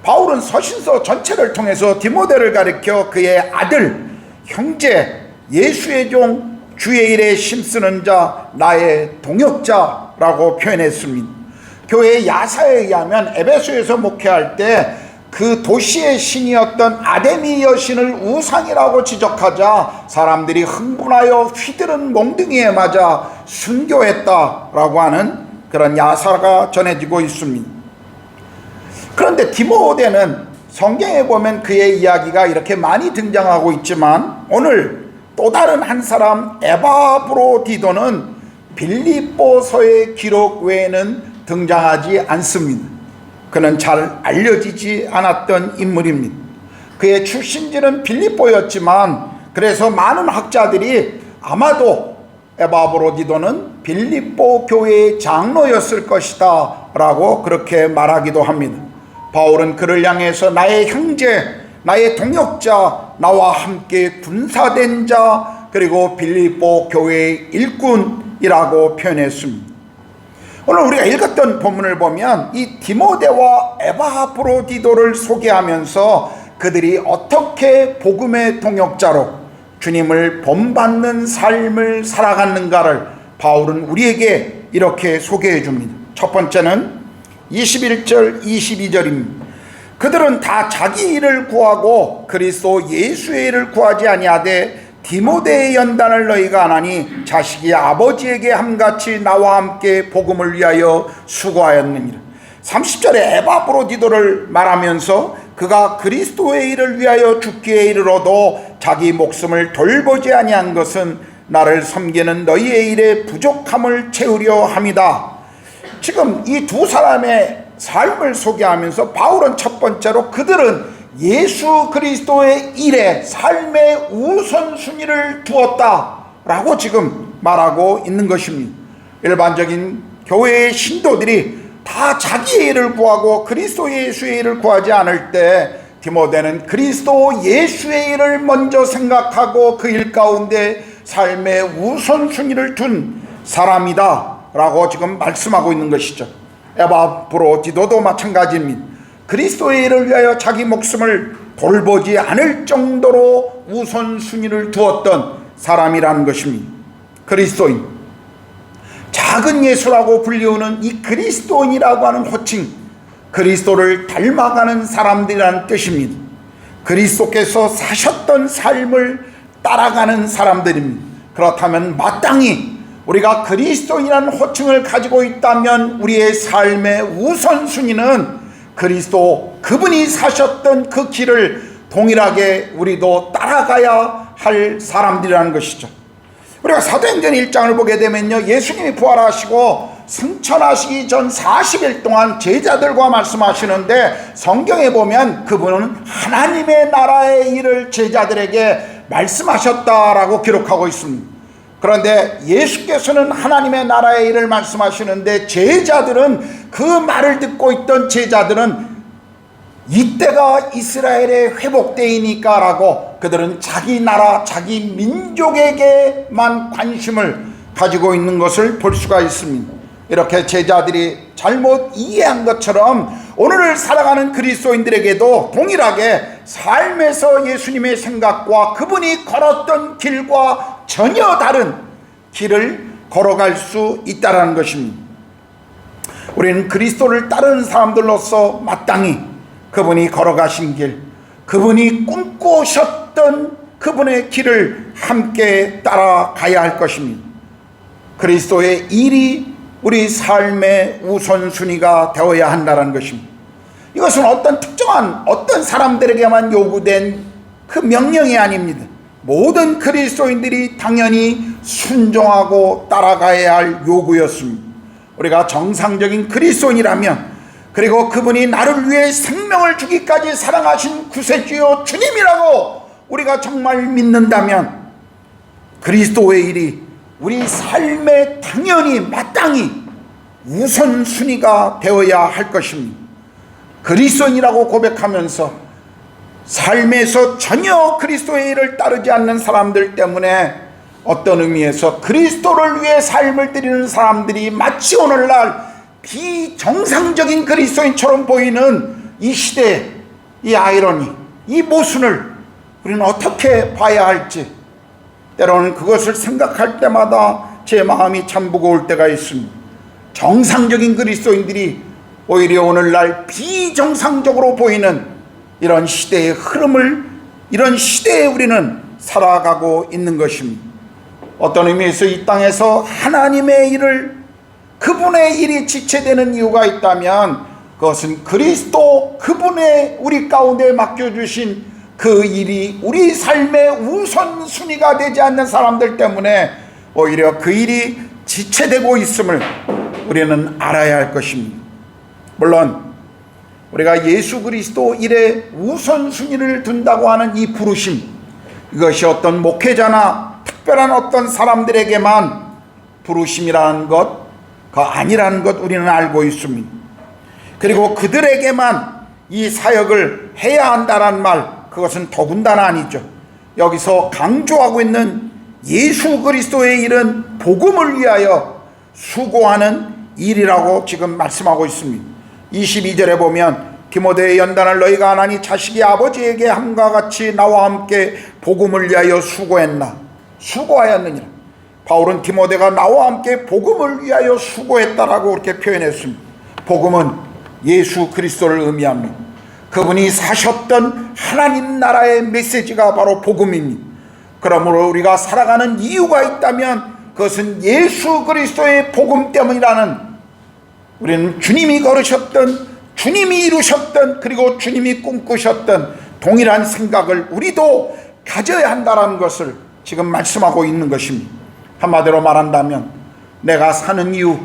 바울은 서신서 전체를 통해서 디모데를 가리켜 그의 아들, 형제, 예수의 종, 주의 일에 힘쓰는 자, 나의 동역자라고 표현했습니다. 교회의 야사에 의하면 에베소에서 목회할 때 그 도시의 신이었던 아데미 여신을 우상이라고 지적하자 사람들이 흥분하여 휘두른 몽둥이에 맞아 순교했다라고 하는 그런 야사가 전해지고 있습니다. 그런데 디모데는 성경에 보면 그의 이야기가 이렇게 많이 등장하고 있지만, 오늘 또 다른 한 사람 에바브로디도는 빌립보서의 기록 외에는 등장하지 않습니다. 그는 잘 알려지지 않았던 인물입니다. 그의 출신지는 빌립보였지만, 그래서 많은 학자들이 아마도 에바브로디도는 빌립보 교회의 장로였을 것이다 라고 그렇게 말하기도 합니다. 바울은 그를 향해서 나의 형제, 나의 동역자, 나와 함께 군사된 자, 그리고 빌립보 교회의 일꾼이라고 표현했습니다. 오늘 우리가 읽었던 본문을 보면 이 디모데와 에바브로디도를 소개하면서 그들이 어떻게 복음의 동역자로 주님을 본받는 삶을 살아갔는가를 바울은 우리에게 이렇게 소개해 줍니다. 첫 번째는 21절 22절입니다. 그들은 다 자기 일을 구하고 그리스도 예수의 일을 구하지 아니하되 디모데의 연단을 너희가 안 하니 자식이 아버지에게 함같이 나와 함께 복음을 위하여 수고하였느니라. 30절에 에바브로디도를 말하면서 그가 그리스도의 일을 위하여 죽기에 이르러도 자기 목숨을 돌보지 아니한 것은 나를 섬기는 너희의 일에 부족함을 채우려 함이다. 지금 이 두 사람의 삶을 소개하면서 바울은 첫 번째로 그들은 예수 그리스도의 일에 삶의 우선순위를 두었다라고 지금 말하고 있는 것입니다. 일반적인 교회의 신도들이 다 자기의 일을 구하고 그리스도 예수의 일을 구하지 않을 때 디모데는 그리스도 예수의 일을 먼저 생각하고 그 일 가운데 삶의 우선순위를 둔 사람이다 라고 지금 말씀하고 있는 것이죠. 에바브로디도도 마찬가지입니다. 그리스도의 일을 위하여 자기 목숨을 돌보지 않을 정도로 우선순위를 두었던 사람이라는 것입니다. 그리스도인, 작은 예수라고 불리우는 이 그리스도인이라고 하는 호칭, 그리스도를 닮아가는 사람들이라는 뜻입니다. 그리스도께서 사셨던 삶을 따라가는 사람들입니다. 그렇다면 마땅히 우리가 그리스도인이라는 호칭을 가지고 있다면 우리의 삶의 우선순위는 그리스도, 그분이 사셨던 그 길을 동일하게 우리도 따라가야 할 사람들이라는 것이죠. 우리가 사도행전 1장을 보게 되면요, 예수님이 부활하시고 승천하시기 전 40일 동안 제자들과 말씀하시는데, 성경에 보면 그분은 하나님의 나라의 일을 제자들에게 말씀하셨다라고 기록하고 있습니다. 그런데 예수께서는 하나님의 나라의 일을 말씀하시는데 제자들은, 그 말을 듣고 있던 제자들은 이때가 이스라엘의 회복때이니까 라고 그들은 자기 나라, 자기 민족에게만 관심을 가지고 있는 것을 볼 수가 있습니다. 이렇게 제자들이 잘못 이해한 것처럼 오늘을 살아가는 그리스도인들에게도 동일하게 삶에서 예수님의 생각과 그분이 걸었던 길과 전혀 다른 길을 걸어갈 수 있다는 것입니다. 우리는 그리스도를 따르는 사람들로서 마땅히 그분이 걸어가신 길, 그분이 꿈꾸셨던 그분의 길을 함께 따라가야 할 것입니다. 그리스도의 일이 우리 삶의 우선순위가 되어야 한다는 것입니다. 이것은 어떤 특정한 어떤 사람들에게만 요구된 그 명령이 아닙니다. 모든 그리스도인들이 당연히 순종하고 따라가야 할 요구였습니다. 우리가 정상적인 그리스도인이라면, 그리고 그분이 나를 위해 생명을 주기까지 사랑하신 구세주요 주님이라고 우리가 정말 믿는다면, 그리스도의 일이 우리 삶에 당연히 마땅히 우선순위가 되어야 할 것입니다. 그리스도인이라고 고백하면서 삶에서 전혀 그리스도의 일을 따르지 않는 사람들 때문에 어떤 의미에서 그리스도를 위해 삶을 드리는 사람들이 마치 오늘날 비정상적인 그리스도인처럼 보이는 이 시대, 이 아이러니, 이 모순을 우리는 어떻게 봐야 할지, 때로는 그것을 생각할 때마다 제 마음이 참 무거울 때가 있습니다. 정상적인 그리스도인들이 오히려 오늘날 비정상적으로 보이는 이런 시대의 흐름을, 이런 시대에 우리는 살아가고 있는 것입니다. 어떤 의미에서 이 땅에서 하나님의 일을, 그분의 일이 지체되는 이유가 있다면 그것은 그리스도 그분의 우리 가운데 맡겨주신 그 일이 우리 삶의 우선순위가 되지 않는 사람들 때문에 오히려 그 일이 지체되고 있음을 우리는 알아야 할 것입니다. 물론 우리가 예수 그리스도 일에 우선순위를 둔다고 하는 이 부르심, 이것이 어떤 목회자나 특별한 어떤 사람들에게만 부르심이라는 것, 그 아니라는 것 우리는 알고 있습니다. 그리고 그들에게만 이 사역을 해야 한다는 말, 그것은 더군다나 아니죠. 여기서 강조하고 있는 예수 그리스도의 일은 복음을 위하여 수고하는 일이라고 지금 말씀하고 있습니다. 22절에 보면 디모데의 연단을 너희가 안 하니 자식이 아버지에게 함과 같이 나와 함께 복음을 위하여 수고했나, 수고하였느니라. 바울은 디모데가 나와 함께 복음을 위하여 수고했다라고 그렇게 표현했습니다. 복음은 예수 그리스도를 의미합니다. 그분이 사셨던 하나님 나라의 메시지가 바로 복음입니다. 그러므로 우리가 살아가는 이유가 있다면 그것은 예수 그리스도의 복음 때문이라는, 우리는 주님이 걸으셨던, 주님이 이루셨던, 그리고 주님이 꿈꾸셨던 동일한 생각을 우리도 가져야 한다는 것을 지금 말씀하고 있는 것입니다. 한마디로 말한다면 내가 사는 이유,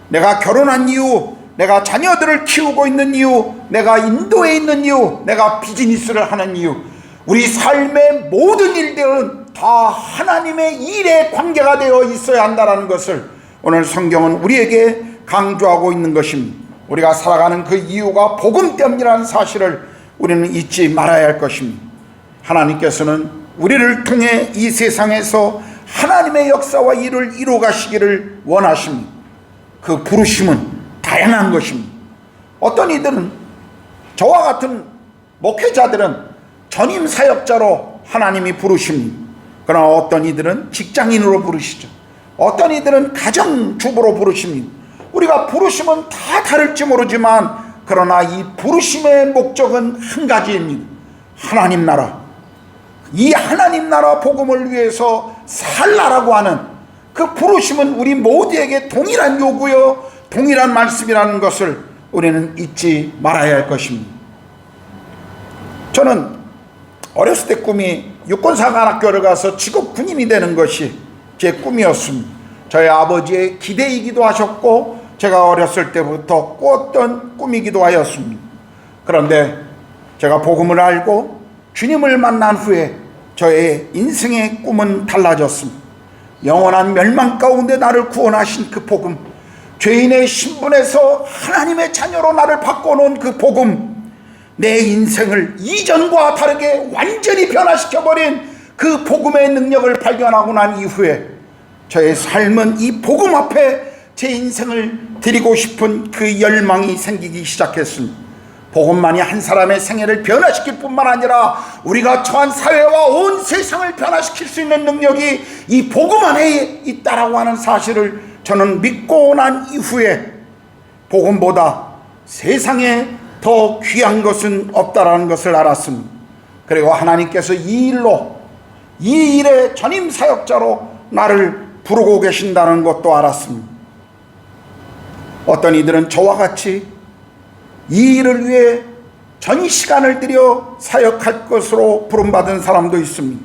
내가 결혼한 이유, 내가 자녀들을 키우고 있는 이유, 내가 인도에 있는 이유, 내가 비즈니스를 하는 이유, 우리 삶의 모든 일들은 다 하나님의 일에 관계가 되어 있어야 한다는 것을 오늘 성경은 우리에게 강조하고 있는 것입니다. 우리가 살아가는 그 이유가 복음 때문이라는 사실을 우리는 잊지 말아야 할 것입니다. 하나님께서는 우리를 통해 이 세상에서 하나님의 역사와 일을 이루어 가시기를 원하십니다. 그 부르심은 다양한 것입니다. 어떤 이들은, 저와 같은 목회자들은 전임 사역자로 하나님이 부르십니다. 그러나 어떤 이들은 직장인으로 부르시죠. 어떤 이들은 가정주부로 부르십니다. 우리가 부르심은 다 다를지 모르지만 그러나 이 부르심의 목적은 한 가지입니다. 하나님 나라, 이 하나님 나라 복음을 위해서 살라라고 하는 그 부르심은 우리 모두에게 동일한 요구요, 동일한 말씀이라는 것을 우리는 잊지 말아야 할 것입니다. 저는 어렸을 때 꿈이 육군사관학교를 가서 직업 군인이 되는 것이 제 꿈이었습니다. 저희 아버지의 기대이기도 하셨고 제가 어렸을 때부터 꿨던 꿈이기도 하였습니다. 그런데 제가 복음을 알고 주님을 만난 후에 저의 인생의 꿈은 달라졌습니다. 영원한 멸망 가운데 나를 구원하신 그 복음, 죄인의 신분에서 하나님의 자녀로 나를 바꿔놓은 그 복음, 내 인생을 이전과 다르게 완전히 변화시켜버린 그 복음의 능력을 발견하고 난 이후에 저의 삶은 이 복음 앞에 제 인생을 드리고 싶은 그 열망이 생기기 시작했습니다. 복음만이 한 사람의 생애를 변화시킬 뿐만 아니라 우리가 처한 사회와 온 세상을 변화시킬 수 있는 능력이 이 복음 안에 있다라고 하는 사실을 저는 믿고 난 이후에 복음보다 세상에 더 귀한 것은 없다라는 것을 알았습니다. 그리고 하나님께서 이 일로, 이 일의 전임 사역자로 나를 부르고 계신다는 것도 알았습니다. 어떤 이들은 저와 같이 이 일을 위해 전 시간을 들여 사역할 것으로 부름받은 사람도 있습니다.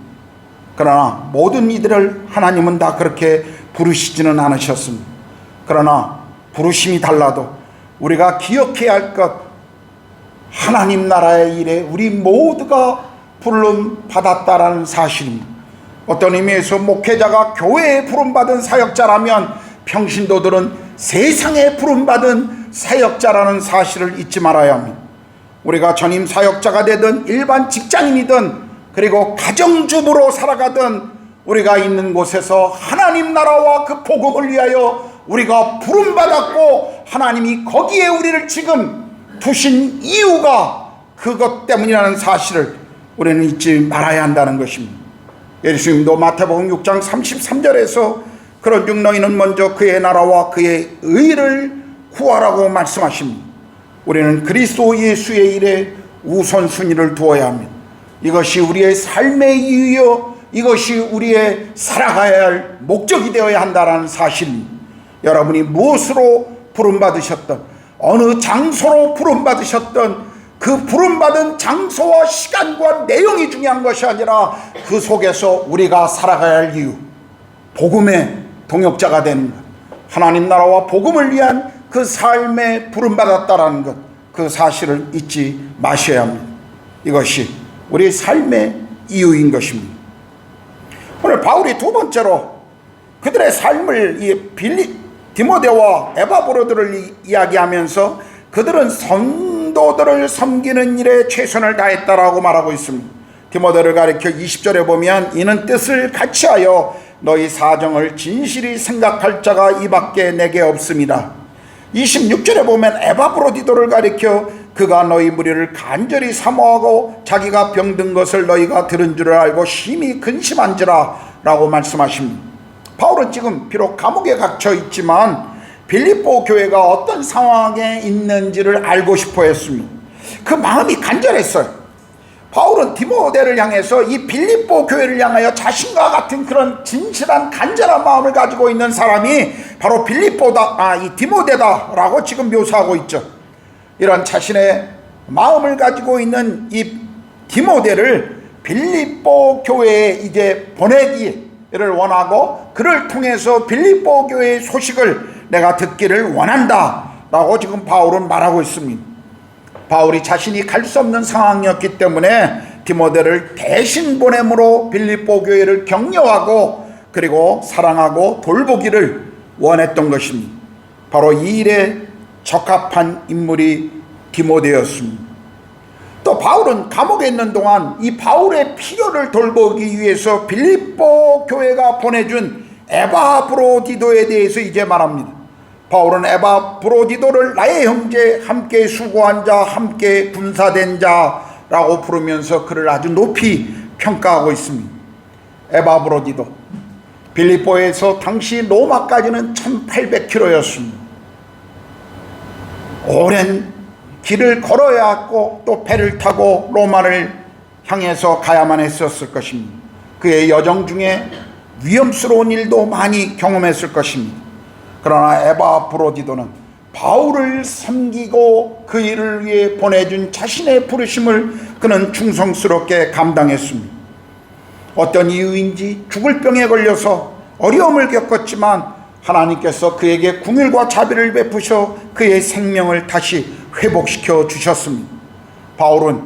그러나 모든 이들을 하나님은 다 그렇게 부르시지는 않으셨습니다. 그러나 부르심이 달라도 우리가 기억해야 할 것, 하나님 나라의 일에 우리 모두가 부름 받았다라는 사실입니다. 어떤 의미에서 목회자가 교회에 부름받은 사역자라면 평신도들은 세상에 부름받은 사역자라는 사실을 잊지 말아야 합니다. 우리가 전임 사역자가 되든 일반 직장인이든 그리고 가정주부로 살아가든 우리가 있는 곳에서 하나님 나라와 그 복음을 위하여 우리가 부름받았고 하나님이 거기에 우리를 지금 두신 이유가 그것 때문이라는 사실을 우리는 잊지 말아야 한다는 것입니다. 예수님도 마태복음 6장 33절에서 그런즉 너희는 먼저 그의 나라와 그의 의를 구하라고 말씀하십니다. 우리는 그리스도 예수의 일에 우선순위를 두어야 합니다. 이것이 우리의 삶의 이유요, 이것이 우리의 살아가야 할 목적이 되어야 한다는 사실입니다. 여러분이 무엇으로 부름받으셨던, 어느 장소로 부름받으셨던 그 부름받은 장소와 시간과 내용이 중요한 것이 아니라 그 속에서 우리가 살아가야 할 이유, 복음의 동역자가 되는 것, 하나님 나라와 복음을 위한 그 삶에 부름받았다라는 것, 그 사실을 잊지 마셔야 합니다. 이것이 우리의 삶의 이유인 것입니다. 오늘 바울이 두 번째로 그들의 삶을 디모데와 에바브로들을 이야기하면서 그들은 성도들을 섬기는 일에 최선을 다했다라고 말하고 있습니다. 디모데를 가리켜 20절에 보면 이는 뜻을 같이하여 너희 사정을 진실히 생각할 자가 이밖에 내게 없습니다. 26절에 보면 에바브로디도를 가리켜 그가 너희 무리를 간절히 사모하고 자기가 병든 것을 너희가 들은 줄을 알고 심히 근심한지라 라고 말씀하십니다. 바울은 지금 비록 감옥에 갇혀 있지만 빌립보 교회가 어떤 상황에 있는지를 알고 싶어 했습니다. 그 마음이 간절했어요. 바울은 디모데를 향해서 이 빌립보 교회를 향하여 자신과 같은 그런 진실한 간절한 마음을 가지고 있는 사람이 바로 이 디모데다라고 지금 묘사하고 있죠. 이런 자신의 마음을 가지고 있는 이 디모데를 빌립보 교회에 이제 보내기를 원하고 그를 통해서 빌립보 교회의 소식을 내가 듣기를 원한다라고 지금 바울은 말하고 있습니다. 바울이 자신이 갈 수 없는 상황이었기 때문에 디모데를 대신 보냄으로 빌립보 교회를 격려하고 그리고 사랑하고 돌보기를 원했던 것입니다. 바로 이 일에 적합한 인물이 디모데였습니다. 또 바울은 감옥에 있는 동안 이 바울의 필요를 돌보기 위해서 빌립보 교회가 보내준 에바브로디도에 대해서 이제 말합니다. 바울은 에바브로디도를 나의 형제, 함께 수고한 자, 함께 군사된 자라고 부르면서 그를 아주 높이 평가하고 있습니다. 에바브로디도 빌립보에서 당시 로마까지는 1800km였습니다. 오랜 길을 걸어야 했고 또 배를 타고 로마를 향해서 가야만 했었을 것입니다. 그의 여정 중에 위험스러운 일도 많이 경험했을 것입니다. 그러나 에바브로디도는 바울을 섬기고 그 일을 위해 보내준 자신의 부르심을 그는 충성스럽게 감당했습니다. 어떤 이유인지 죽을 병에 걸려서 어려움을 겪었지만 하나님께서 그에게 긍휼과 자비를 베푸셔 그의 생명을 다시 회복시켜 주셨습니다. 바울은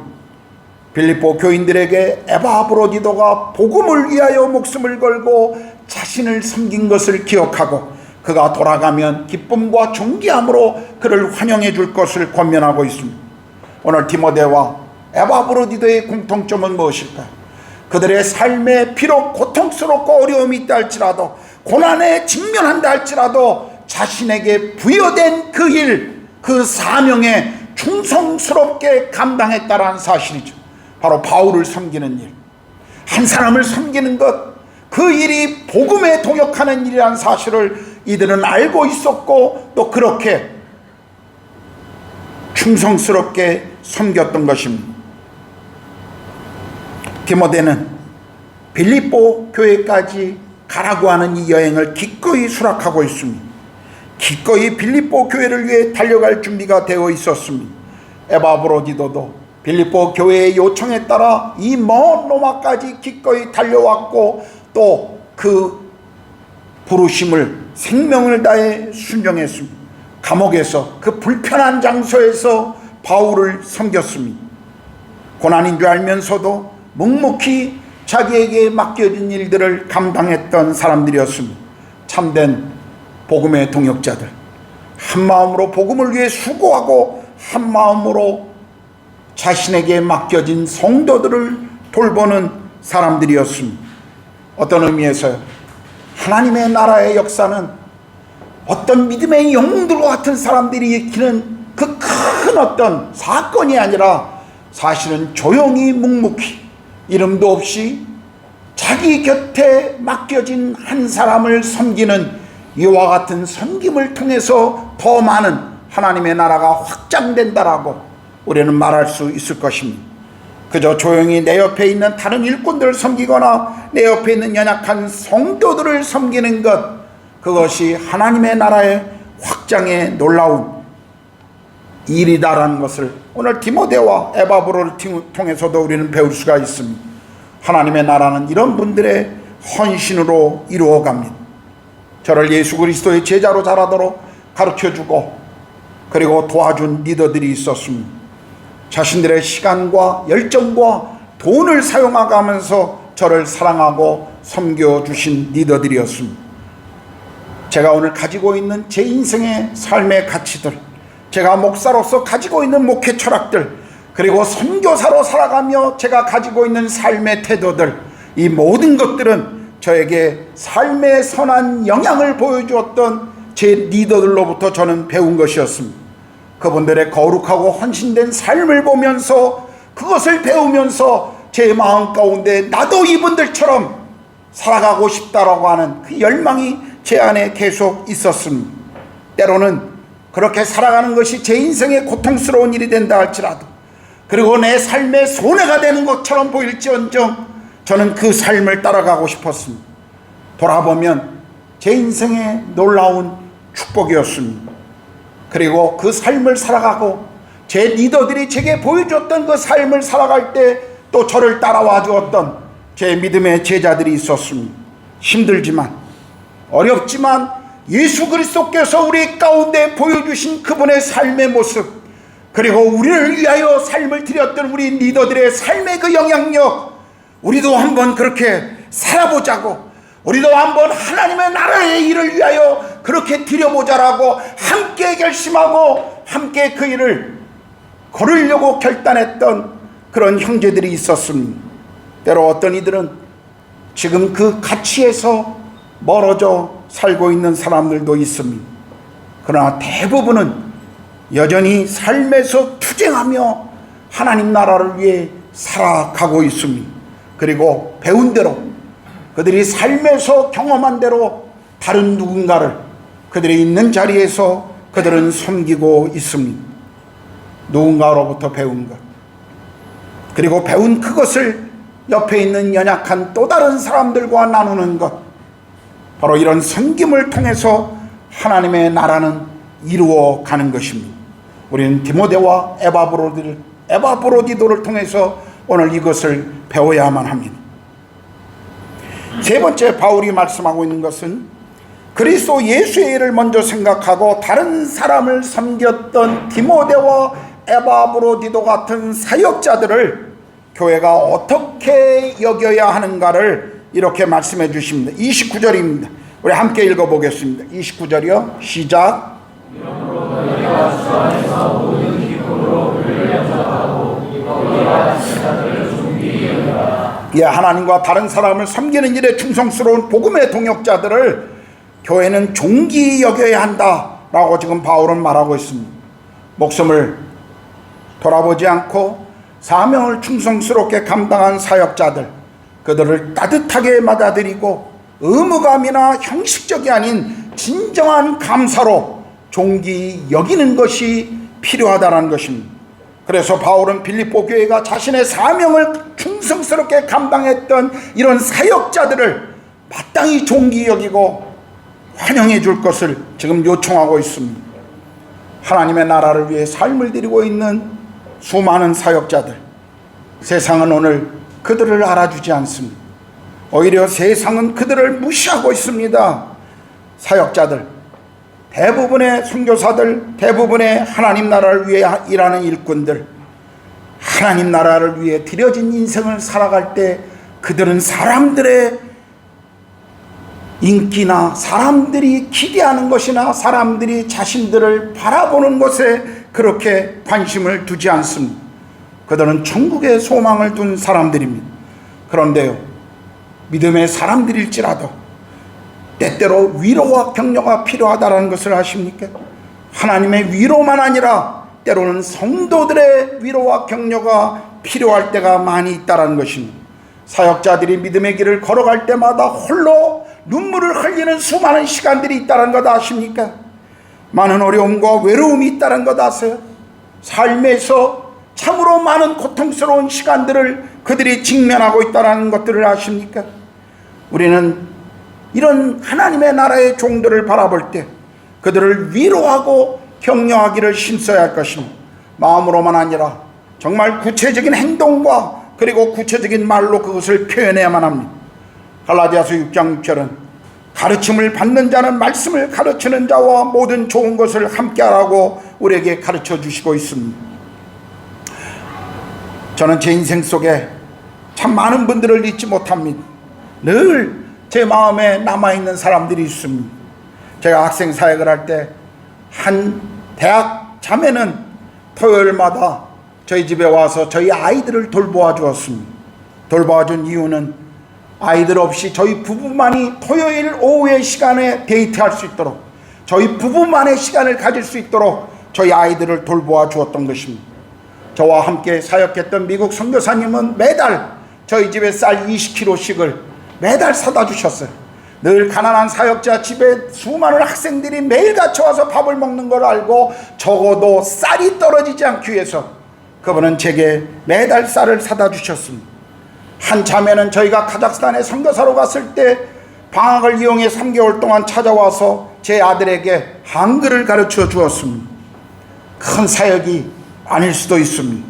빌립보 교인들에게 에바브로디도가 복음을 위하여 목숨을 걸고 자신을 섬긴 것을 기억하고 그가 돌아가면 기쁨과 존귀함으로 그를 환영해 줄 것을 권면하고 있습니다. 오늘 디모데와 에바브로디도의 공통점은 무엇일까요? 그들의 삶에 비록 고통스럽고 어려움이 있다 할지라도 고난에 직면한다 할지라도 자신에게 부여된 그 일, 그 사명에 충성스럽게 감당했다라는 사실이죠. 바로 바울을 섬기는 일, 한 사람을 섬기는 것, 그 일이 복음에 동역하는 일이라는 사실을 이들은 알고 있었고 또 그렇게 충성스럽게 섬겼던 것입니다. 디모데는 빌립보 교회까지 가라고 하는 이 여행을 기꺼이 수락하고 있습니다. 기꺼이 빌립보 교회를 위해 달려갈 준비가 되어 있었습니다. 에바브로디도도 빌립보 교회의 요청에 따라 이 먼 로마까지 기꺼이 달려왔고 또 그 부르심을 생명을 다해 순종했습니다. 감옥에서 그 불편한 장소에서 바울을 섬겼습니다. 고난인 줄 알면서도 묵묵히 자기에게 맡겨진 일들을 감당했던 사람들이었습니다. 참된 복음의 동역자들, 한마음으로 복음을 위해 수고하고 한마음으로 자신에게 맡겨진 성도들을 돌보는 사람들이었습니다. 어떤 의미에서요, 하나님의 나라의 역사는 어떤 믿음의 영웅들과 같은 사람들이 일으키는 그 큰 어떤 사건이 아니라 사실은 조용히 묵묵히 이름도 없이 자기 곁에 맡겨진 한 사람을 섬기는 이와 같은 섬김을 통해서 더 많은 하나님의 나라가 확장된다라고 우리는 말할 수 있을 것입니다. 그저 조용히 내 옆에 있는 다른 일꾼들을 섬기거나 내 옆에 있는 연약한 성도들을 섬기는 것, 그것이 하나님의 나라의 확장에 놀라운 일이다라는 것을 오늘 디모데와 에바브로를 통해서도 우리는 배울 수가 있습니다. 하나님의 나라는 이런 분들의 헌신으로 이루어갑니다. 저를 예수 그리스도의 제자로 자라도록 가르쳐주고 그리고 도와준 리더들이 있었습니다. 자신들의 시간과 열정과 돈을 사용하면서 저를 사랑하고 섬겨주신 리더들이었습니다. 제가 오늘 가지고 있는 제 인생의 삶의 가치들, 제가 목사로서 가지고 있는 목회 철학들, 그리고 선교사로 살아가며 제가 가지고 있는 삶의 태도들, 이 모든 것들은 저에게 삶의 선한 영향을 보여주었던 제 리더들로부터 저는 배운 것이었습니다. 그분들의 거룩하고 헌신된 삶을 보면서 그것을 배우면서 제 마음 가운데 나도 이분들처럼 살아가고 싶다라고 하는 그 열망이 제 안에 계속 있었습니다. 때로는 그렇게 살아가는 것이 제 인생의 고통스러운 일이 된다 할지라도, 그리고 내 삶에 손해가 되는 것처럼 보일지언정 저는 그 삶을 따라가고 싶었습니다. 돌아보면 제 인생의 놀라운 축복이었습니다. 그리고 그 삶을 살아가고 제 리더들이 제게 보여줬던 그 삶을 살아갈 때 또 저를 따라와 주었던 제 믿음의 제자들이 있었습니다. 힘들지만 어렵지만 예수 그리스도께서 우리 가운데 보여주신 그분의 삶의 모습, 그리고 우리를 위하여 삶을 드렸던 우리 리더들의 삶의 그 영향력, 우리도 한번 그렇게 살아보자고, 우리도 한번 하나님의 나라의 일을 위하여 그렇게 드려보자라고 함께 결심하고 함께 그 일을 걸으려고 결단했던 그런 형제들이 있었습니다. 때로 어떤 이들은 지금 그 가치에서 멀어져 살고 있는 사람들도 있습니다. 그러나 대부분은 여전히 삶에서 투쟁하며 하나님 나라를 위해 살아가고 있습니다. 그리고 배운 대로, 그들이 삶에서 경험한 대로 다른 누군가를 그들이 있는 자리에서 그들은 섬기고 있습니다. 누군가로부터 배운 것, 그리고 배운 그것을 옆에 있는 연약한 또 다른 사람들과 나누는 것, 바로 이런 섬김을 통해서 하나님의 나라는 이루어가는 것입니다. 우리는 디모데와 에바브로디도를 통해서 오늘 이것을 배워야만 합니다. 세 번째, 바울이 말씀하고 있는 것은 그리스도 예수의 일을 먼저 생각하고 다른 사람을 섬겼던 디모데와 에바브로디도 같은 사역자들을 교회가 어떻게 여겨야 하는가를 이렇게 말씀해 주십니다. 29절입니다. 우리 함께 읽어보겠습니다. 29절이요. 시작. 예, 하나님과 다른 사람을 섬기는 일에 충성스러운 복음의 동역자들을 교회는 존귀 여겨야 한다라고 지금 바울은 말하고 있습니다. 목숨을 돌아보지 않고 사명을 충성스럽게 감당한 사역자들, 그들을 따뜻하게 맞아들이고 의무감이나 형식적이 아닌 진정한 감사로 존귀 여기는 것이 필요하다는 것입니다. 그래서 바울은 빌립보 교회가 자신의 사명을 충성스럽게 감당했던 이런 사역자들을 마땅히 존귀 여기고 환영해 줄 것을 지금 요청하고 있습니다. 하나님의 나라를 위해 삶을 드리고 있는 수많은 사역자들, 세상은 오늘 그들을 알아주지 않습니다. 오히려 세상은 그들을 무시하고 있습니다. 사역자들, 대부분의 선교사들, 대부분의 하나님 나라를 위해 일하는 일꾼들, 하나님 나라를 위해 드려진 인생을 살아갈 때 그들은 사람들의 인기나 사람들이 기대하는 것이나 사람들이 자신들을 바라보는 것에 그렇게 관심을 두지 않습니다. 그들은 천국에 소망을 둔 사람들입니다. 그런데요, 믿음의 사람들일지라도 때때로 위로와 격려가 필요하다는 것을 아십니까? 하나님의 위로만 아니라 때로는 성도들의 위로와 격려가 필요할 때가 많이 있다는 것입니다. 사역자들이 믿음의 길을 걸어갈 때마다 홀로 눈물을 흘리는 수많은 시간들이 있다는 것 아십니까? 많은 어려움과 외로움이 있다는 것 아세요? 삶에서 참으로 많은 고통스러운 시간들을 그들이 직면하고 있다는 것들을 아십니까? 우리는 이런 하나님의 나라의 종들을 바라볼 때 그들을 위로하고 격려하기를 힘써야 할 것입니다. 마음으로만 아니라 정말 구체적인 행동과 그리고 구체적인 말로 그것을 표현해야만 합니다. 갈라디아서 6장 6절은 가르침을 받는 자는 말씀을 가르치는 자와 모든 좋은 것을 함께하라고 우리에게 가르쳐 주시고 있습니다. 저는 제 인생 속에 참 많은 분들을 잊지 못합니다. 늘 제 마음에 남아있는 사람들이 있습니다. 제가 학생 사역을 할 때 한 대학 자매는 토요일마다 저희 집에 와서 저희 아이들을 돌보아 주었습니다. 돌보아 준 이유는 아이들 없이 저희 부부만이 토요일 오후의 시간에 데이트할 수 있도록, 저희 부부만의 시간을 가질 수 있도록 저희 아이들을 돌보아 주었던 것입니다. 저와 함께 사역했던 미국 선교사님은 매달 저희 집에 쌀 20kg씩을 매달 사다 주셨어요. 늘 가난한 사역자 집에 수많은 학생들이 매일같이 와서 밥을 먹는 걸 알고 적어도 쌀이 떨어지지 않기 위해서 그분은 제게 매달 쌀을 사다 주셨습니다. 한 자매는 저희가 카자흐스탄에 선교사로 갔을 때 방학을 이용해 3개월 동안 찾아와서 제 아들에게 한글을 가르쳐 주었습니다. 큰 사역이 아닐 수도 있습니다.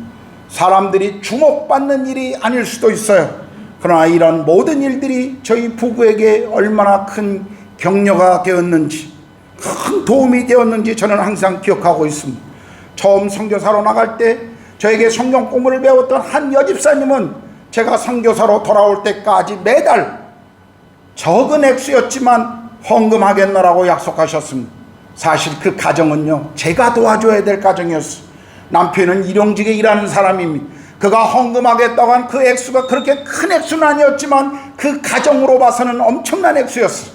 사람들이 주목받는 일이 아닐 수도 있어요. 그러나 이런 모든 일들이 저희 부부에게 얼마나 큰 격려가 되었는지, 큰 도움이 되었는지 저는 항상 기억하고 있습니다. 처음 선교사로 나갈 때 저에게 성경 공부를 배웠던 한 여집사님은 제가 선교사로 돌아올 때까지 매달 적은 액수였지만 헌금하겠노라고 약속하셨습니다. 사실 그 가정은요, 제가 도와줘야 될 가정이었어요. 남편은 일용직에 일하는 사람입니다. 그가 헌금하겠다고 한 그 액수가 그렇게 큰 액수는 아니었지만 그 가정으로 봐서는 엄청난 액수였어요.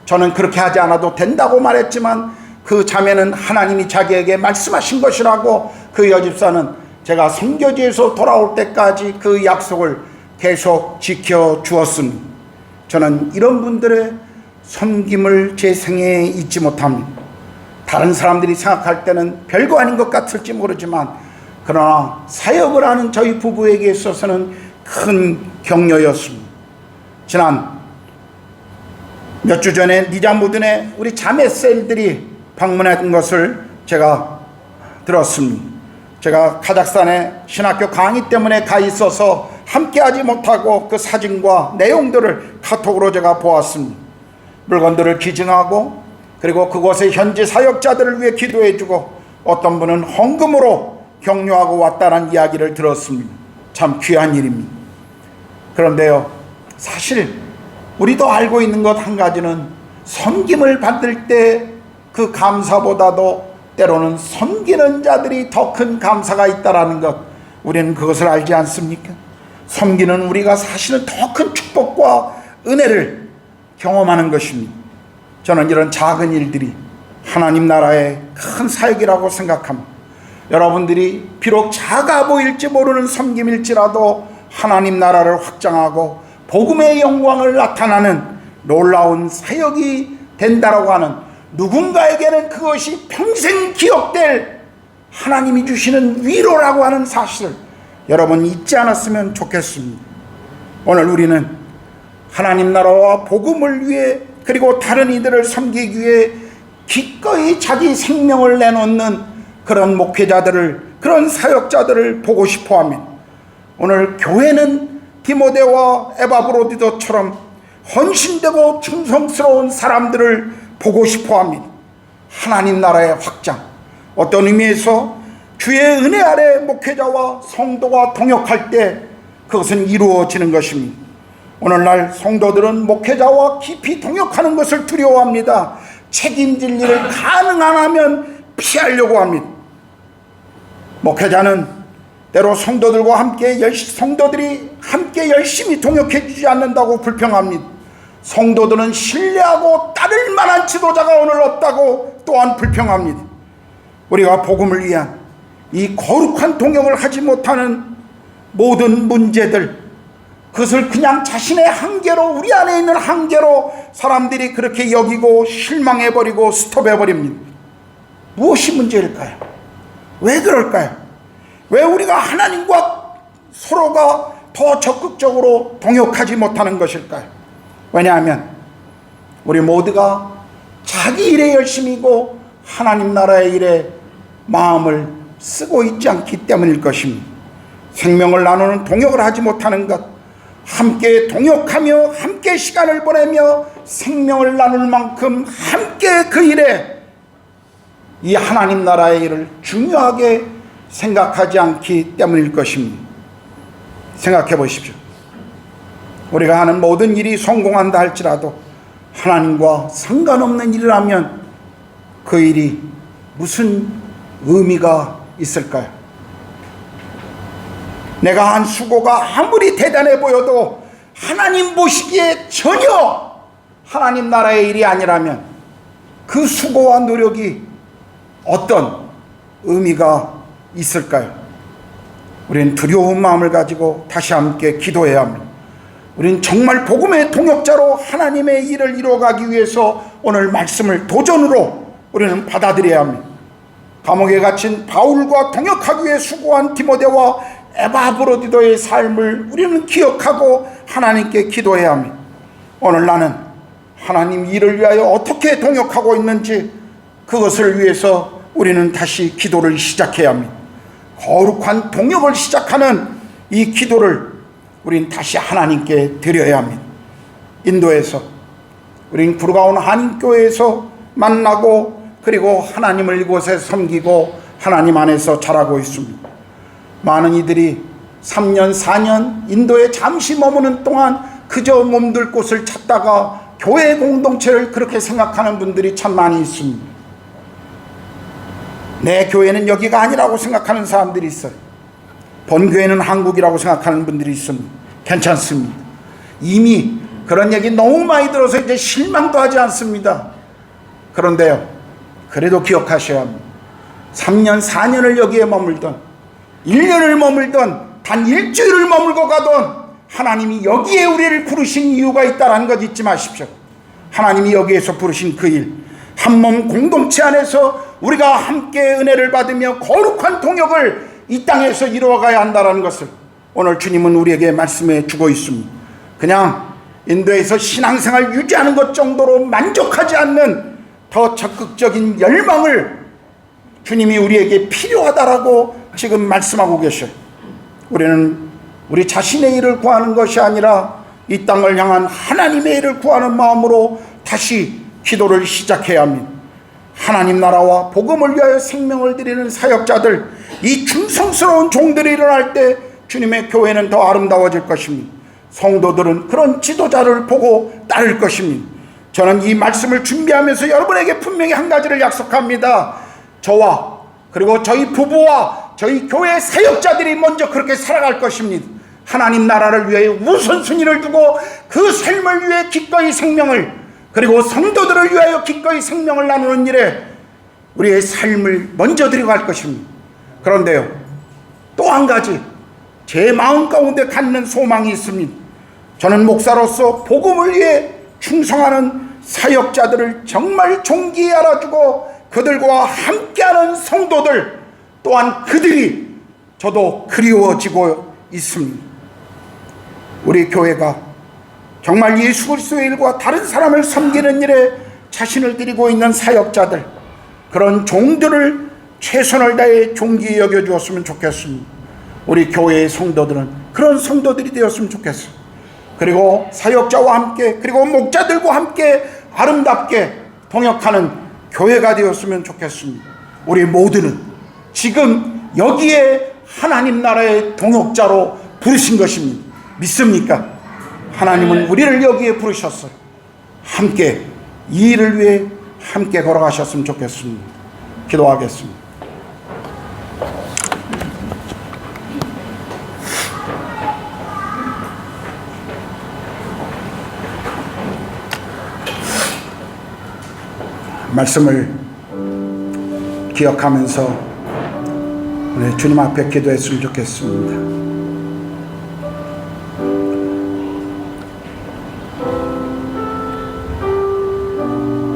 저는 그렇게 하지 않아도 된다고 말했지만 그 자매는 하나님이 자기에게 말씀하신 것이라고 그 여집사는 제가 선교지에서 돌아올 때까지 그 약속을 계속 지켜주었습니다. 저는 이런 분들의 섬김을 제 생애에 잊지 못합니다. 다른 사람들이 생각할 때는 별거 아닌 것 같을지 모르지만 그러나 사역을 하는 저희 부부에게 있어서는 큰 격려였습니다. 지난 몇 주 전에 니자무든에 우리 자매셀들이 방문한 것을 제가 들었습니다. 제가 카자흐스탄에 신학교 강의 때문에 가 있어서 함께하지 못하고 그 사진과 내용들을 카톡으로 제가 보았습니다. 물건들을 기증하고 그리고 그곳의 현지 사역자들을 위해 기도해주고 어떤 분은 헌금으로 격려하고 왔다는 이야기를 들었습니다. 참 귀한 일입니다. 그런데요, 사실 우리도 알고 있는 것 한 가지는 섬김을 받을 때 그 감사보다도 때로는 섬기는 자들이 더 큰 감사가 있다는 것, 우리는 그것을 알지 않습니까? 섬기는 우리가 사실은 더 큰 축복과 은혜를 경험하는 것입니다. 저는 이런 작은 일들이 하나님 나라의 큰 사역이라고 생각합니다. 여러분들이 비록 작아 보일지 모르는 섬김일지라도 하나님 나라를 확장하고 복음의 영광을 나타나는 놀라운 사역이 된다라고 하는, 누군가에게는 그것이 평생 기억될 하나님이 주시는 위로라고 하는 사실을 여러분 잊지 않았으면 좋겠습니다. 오늘 우리는 하나님 나라와 복음을 위해 그리고 다른 이들을 섬기기 위해 기꺼이 자기 생명을 내놓는 그런 목회자들을, 그런 사역자들을 보고 싶어 합니다. 오늘 교회는 디모데와 에바브로디도처럼 헌신되고 충성스러운 사람들을 보고 싶어 합니다. 하나님 나라의 확장, 어떤 의미에서 주의 은혜 아래 목회자와 성도가 동역할 때 그것은 이루어지는 것입니다. 오늘날 성도들은 목회자와 깊이 동역하는 것을 두려워합니다. 책임질 일을 가능한 하면 피하려고 합니다. 목회자는 때로 성도들과 함께 성도들이 함께 열심히 동역해 주지 않는다고 불평합니다. 성도들은 신뢰하고 따를 만한 지도자가 오늘 없다고 또한 불평합니다. 우리가 복음을 위한 이 거룩한 동역을 하지 못하는 모든 문제들, 그것을 그냥 자신의 한계로, 우리 안에 있는 한계로 사람들이 그렇게 여기고 실망해버리고 스톱해버립니다. 무엇이 문제일까요? 왜 그럴까요? 왜 우리가 하나님과 서로가 더 적극적으로 동역하지 못하는 것일까요? 왜냐하면 우리 모두가 자기 일에 열심이고 하나님 나라의 일에 마음을 쓰고 있지 않기 때문일 것입니다. 생명을 나누는 동역을 하지 못하는 것, 함께 동역하며 함께 시간을 보내며 생명을 나눌 만큼 함께 그 일에 이 하나님 나라의 일을 중요하게 생각하지 않기 때문일 것입니다. 생각해 보십시오. 우리가 하는 모든 일이 성공한다 할지라도 하나님과 상관없는 일을 하면 그 일이 무슨 의미가 있을까요? 내가 한 수고가 아무리 대단해 보여도 하나님 보시기에 전혀 하나님 나라의 일이 아니라면 그 수고와 노력이 어떤 의미가 있을까요? 우리는 두려운 마음을 가지고 다시 함께 기도해야 합니다. 우리는 정말 복음의 동역자로 하나님의 일을 이루어가기 위해서 오늘 말씀을 도전으로 우리는 받아들여야 합니다. 감옥에 갇힌 바울과 동역하기 위해 수고한 디모데와 에바브로디도의 삶을 우리는 기억하고 하나님께 기도해야 합니다. 오늘 나는 하나님 일을 위하여 어떻게 동역하고 있는지 그것을 위해서 우리는 다시 기도를 시작해야 합니다. 거룩한 동역을 시작하는 이 기도를 우린 다시 하나님께 드려야 합니다. 인도에서 우린 구르가온 한인교회에서 만나고 그리고 하나님을 이곳에 섬기고 하나님 안에서 자라고 있습니다. 많은 이들이 3년 4년 인도에 잠시 머무는 동안 그저 몸둘 곳을 찾다가 교회 공동체를 그렇게 생각하는 분들이 참 많이 있습니다. 내 교회는 여기가 아니라고 생각하는 사람들이 있어요. 본교회는 한국이라고 생각하는 분들이 있습니다. 괜찮습니다. 이미 그런 얘기 너무 많이 들어서 이제 실망도 하지 않습니다. 그런데요, 그래도 기억하셔야 합니다. 3년 4년을 여기에 머물던 1년을 머물던 단 일주일을 머물고 가던 하나님이 여기에 우리를 부르신 이유가 있다는 것 잊지 마십시오. 하나님이 여기에서 부르신 그 일, 한 몸 공동체 안에서 우리가 함께 은혜를 받으며 거룩한 동역을 이 땅에서 이루어가야 한다는 것을 오늘 주님은 우리에게 말씀해 주고 있습니다. 그냥 인도에서 신앙생활 유지하는 것 정도로 만족하지 않는 더 적극적인 열망을 주님이 우리에게 필요하다라고 지금 말씀하고 계셔요. 우리는 우리 자신의 일을 구하는 것이 아니라 이 땅을 향한 하나님의 일을 구하는 마음으로 다시 기도를 시작해야 합니다. 하나님 나라와 복음을 위하여 생명을 드리는 사역자들, 이 충성스러운 종들이 일어날 때 주님의 교회는 더 아름다워질 것입니다. 성도들은 그런 지도자를 보고 따를 것입니다. 저는 이 말씀을 준비하면서 여러분에게 분명히 한 가지를 약속합니다. 저와 그리고 저희 부부와 저희 교회 사역자들이 먼저 그렇게 살아갈 것입니다. 하나님 나라를 위해 우선순위를 두고 그 삶을 위해 기꺼이 생명을, 그리고 성도들을 위하여 기꺼이 생명을 나누는 일에 우리의 삶을 먼저 들여갈 것입니다. 그런데요, 또 한 가지 제 마음 가운데 갖는 소망이 있습니다. 저는 목사로서 복음을 위해 충성하는 사역자들을 정말 존귀히 알아주고 그들과 함께하는 성도들 또한 그들이 저도 그리워지고 있습니다. 우리 교회가 정말 예수 그리스도의 일과 다른 사람을 섬기는 일에 자신을 드리고 있는 사역자들, 그런 종들을 최선을 다해 존귀히 여겨주었으면 좋겠습니다. 우리 교회의 성도들은 그런 성도들이 되었으면 좋겠어요. 그리고 사역자와 함께, 그리고 목자들과 함께 아름답게 동역하는 교회가 되었으면 좋겠습니다. 우리 모두는 지금 여기에 하나님 나라의 동역자로 부르신 것입니다. 믿습니까? 하나님은 우리를 여기에 부르셨어요. 함께 이 일을 위해 함께 걸어가셨으면 좋겠습니다. 기도하겠습니다. 말씀을 기억하면서 우리 주님 앞에 기도했으면 좋겠습니다.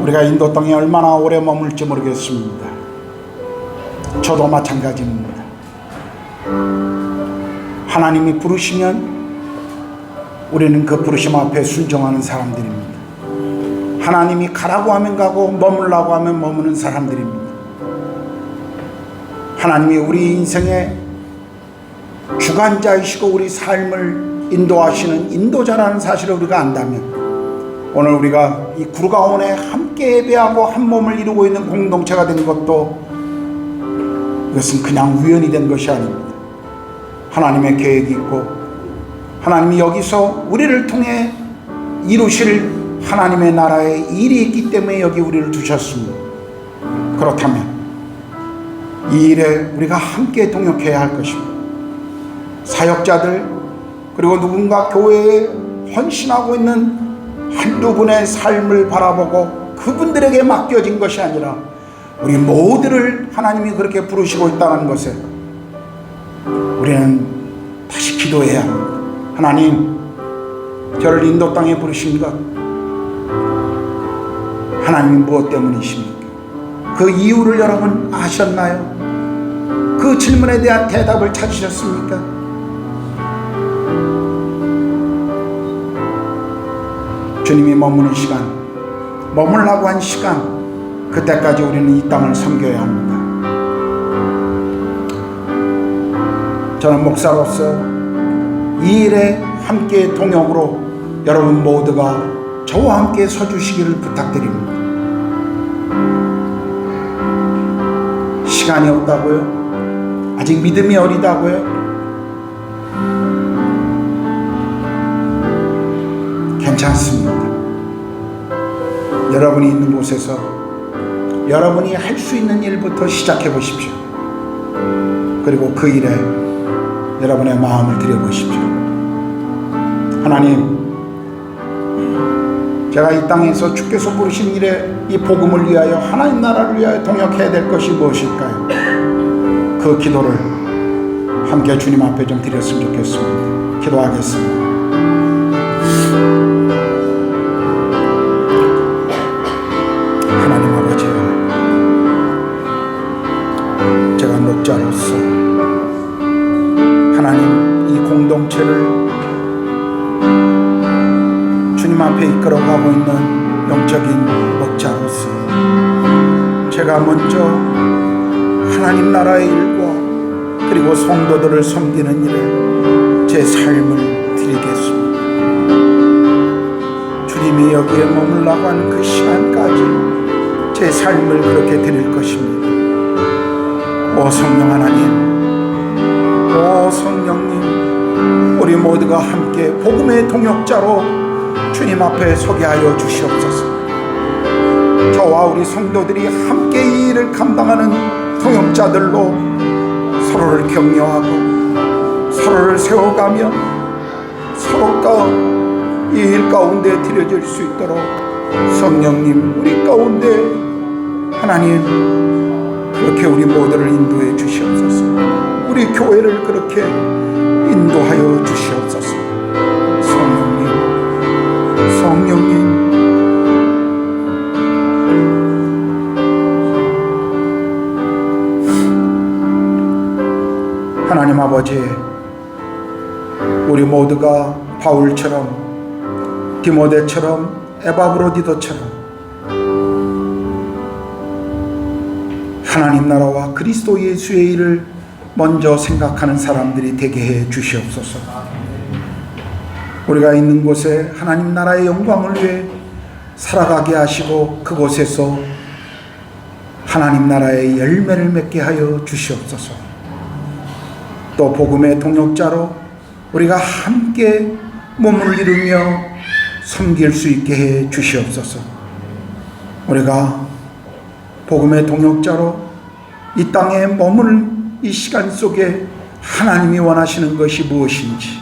우리가 인도 땅에 얼마나 오래 머물지 모르겠습니다. 저도 마찬가지입니다. 하나님이 부르시면 우리는 그 부르심 앞에 순종하는 사람들입니다. 하나님이 가라고 하면 가고 머물라고 하면 머무는 사람들입니다. 하나님이 우리 인생의 주관자이시고 우리 삶을 인도하시는 인도자라는 사실을 우리가 안다면 오늘 우리가 이 구르가온에 함께 예배하고 한 몸을 이루고 있는 공동체가 된 것도 이것은 그냥 우연이 된 것이 아닙니다. 하나님의 계획이 있고 하나님이 여기서 우리를 통해 이루실 하나님의 나라의 일이 있기 때문에 여기 우리를 두셨습니다. 그렇다면 이 일에 우리가 함께 동역해야 할 것입니다. 사역자들 그리고 누군가 교회에 헌신하고 있는 한두 분의 삶을 바라보고 그분들에게 맡겨진 것이 아니라 우리 모두를 하나님이 그렇게 부르시고 있다는 것에 우리는 다시 기도해야 합니다. 하나님, 저를 인도 땅에 부르신 것 하나님 무엇 때문이십니까? 그 이유를 여러분 아셨나요? 그 질문에 대한 대답을 찾으셨습니까? 주님이 머무는 시간, 머물라고 한 시간, 그때까지 우리는 이 땅을 섬겨야 합니다. 저는 목사로서 이 일에 함께 동역으로 여러분 모두가 저와 함께 서주시기를 부탁드립니다. 시간이 없다고요? 아직 믿음이 어리다고요? 괜찮습니다. 여러분이 있는 곳에서 여러분이 할 수 있는 일부터 시작해 보십시오. 그리고 그 일에 여러분의 마음을 들여보십시오. 하나님, 제가 이 땅에서 주께서 부르신 일에 이 복음을 위하여 하나님 나라를 위하여 동역해야 될 것이 무엇일까요? 그 기도를 함께 주님 앞에 좀 드렸으면 좋겠습니다. 기도하겠습니다. 하나님 아버지, 제가 목자로서 하나님 이 공동체를 주님 앞에 이끌어가고 있는 영적인 목자로서 제가 먼저 하나님 나라의 일과 그리고 성도들을 섬기는 일에 제 삶을 드리겠습니다. 주님이 여기에 머물라고 하는 그 시간까지 제 삶을 그렇게 드릴 것입니다. 오 성령 하나님, 오 성령님, 우리 모두가 함께 복음의 동역자로 주님 앞에 서게 하여 주시옵소서. 저와 우리 성도들이 함께 이 일을 감당하는 동역자들로 서로를 격려하고 서로를 세워가며 서로가 이 일 가운데 드려질 수 있도록 성령님 우리 가운데 하나님 그렇게 우리 모두를 인도해 주시옵소서. 우리 교회를 그렇게 인도하여 주시옵소서. 성령님 하나님 아버지, 우리 모두가 바울처럼 디모데처럼 에바브로디도처럼 하나님 나라와 그리스도 예수의 일을 먼저 생각하는 사람들이 되게 해 주시옵소서. 우리가 있는 곳에 하나님 나라의 영광을 위해 살아가게 하시고 그곳에서 하나님 나라의 열매를 맺게 하여 주시옵소서. 또 복음의 동역자로 우리가 함께 몸을 이루며 섬길 수 있게 해 주시옵소서. 우리가 복음의 동역자로 이 땅에 머무는 이 시간 속에 하나님이 원하시는 것이 무엇인지,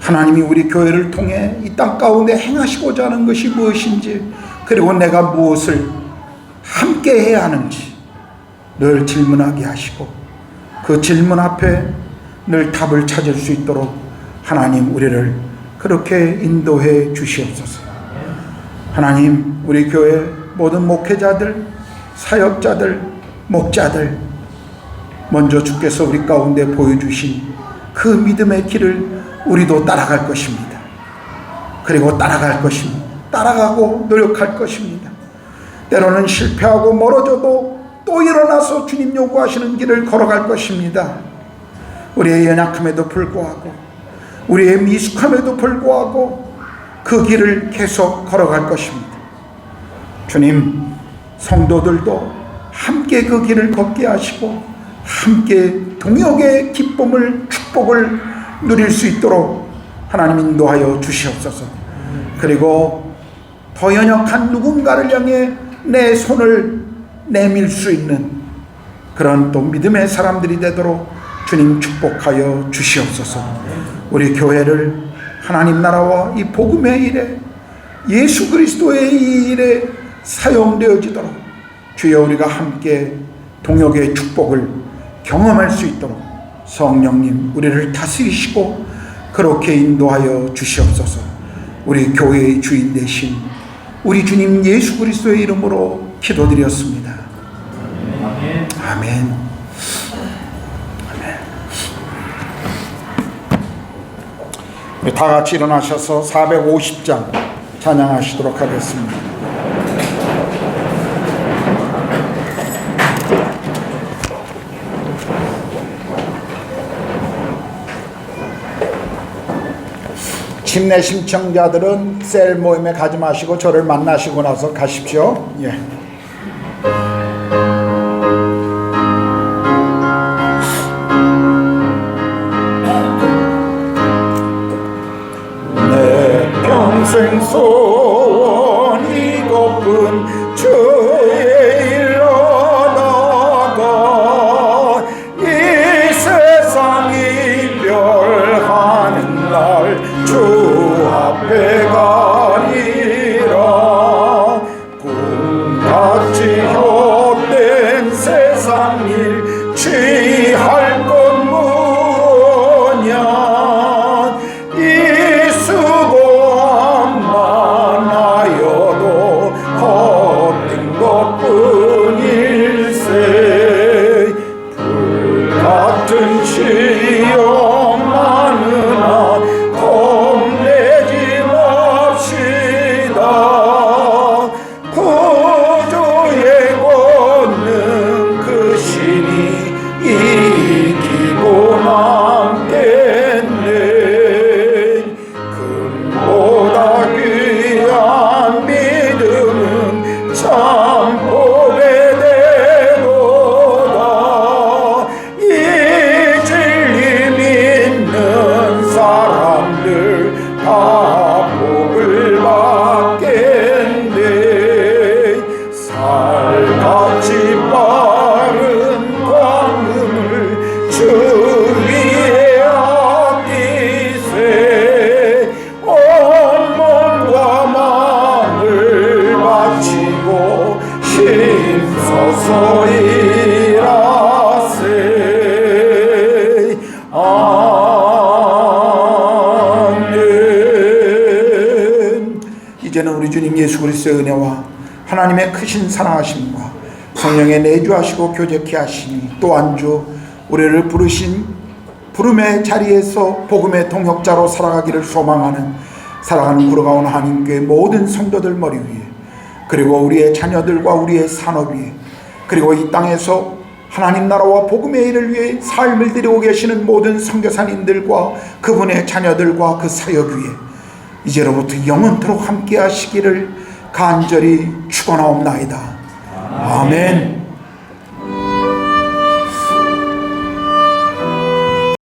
하나님이 우리 교회를 통해 이 땅 가운데 행하시고자 하는 것이 무엇인지, 그리고 내가 무엇을 함께 해야 하는지 늘 질문하게 하시고 그 질문 앞에 늘 답을 찾을 수 있도록 하나님 우리를 그렇게 인도해 주시옵소서. 하나님, 우리 교회 모든 목회자들, 사역자들, 목자들, 먼저 주께서 우리 가운데 보여주신 그 믿음의 길을 우리도 따라갈 것입니다. 그리고 따라갈 것입니다. 따라가고 노력할 것입니다. 때로는 실패하고 멀어져도 또 일어나서 주님 요구하시는 길을 걸어갈 것입니다. 우리의 연약함에도 불구하고, 우리의 미숙함에도 불구하고 그 길을 계속 걸어갈 것입니다. 주님, 성도들도 함께 그 길을 걷게 하시고 함께 동역의 기쁨을, 축복을 누릴 수 있도록 하나님 인도하여 주시옵소서. 그리고 더 연약한 누군가를 향해 내 손을 내밀 수 있는 그런 또 믿음의 사람들이 되도록 주님 축복하여 주시옵소서. 우리 교회를 하나님 나라와 이 복음의 일에, 예수 그리스도의 이 일에 사용되어지도록 주여 우리가 함께 동역의 축복을 경험할 수 있도록 성령님 우리를 다스리시고 그렇게 인도하여 주시옵소서. 우리 교회의 주인 되신 우리 주님 예수 그리스도의 이름으로 기도드렸습니다. 아멘. 아멘. 아멘. 다 같이 일어나셔서 450장 찬양하시도록 하겠습니다. 침례 신청자들은 셀 모임에 가지 마시고 저를 만나시고 나서 가십시오. 예. 내 평생 소원이 높은 주의 일로 나가 이 세상 이별하는 날 주 앞에 가리라. 꿈같이 헛된 세상 일 취할 것 뭐냐. 이 수고함만 하여도 헛된 것뿐일세. 불같은 시험 많으나 겁내지 맙시다. 구주의 권능 그 신이 이기고 남겠네. 금보다 귀한 믿음은 참 복의 대도다. 이 진리 믿는 사람들 다 복을 받겠네. 살같이 빠른 광금을 주 위에 아끼세. 온 몸과 마음을 바치고 힘써서 일하세. 아멘. 이제는 우리 주님 예수 그리스도의 은혜와 하나님의 크신 사랑하심과 성령의 내주하시고 교제케 하시니 또 안주 우리를 부르신 부름의 자리에서 복음의 동역자로 살아가기를 소망하는 사랑하는 구로가온 한인교회 모든 성도들 머리 위에, 그리고 우리의 자녀들과 우리의 산업 위에 그리고 이 땅에서 하나님 나라와 복음의 일을 위해 삶을 드리고 계시는 모든 선교사님들과 그분의 자녀들과 그 사역 위에 이제로부터 영원토록 함께 하시기를 간절히 축원하옵나이다. 아멘.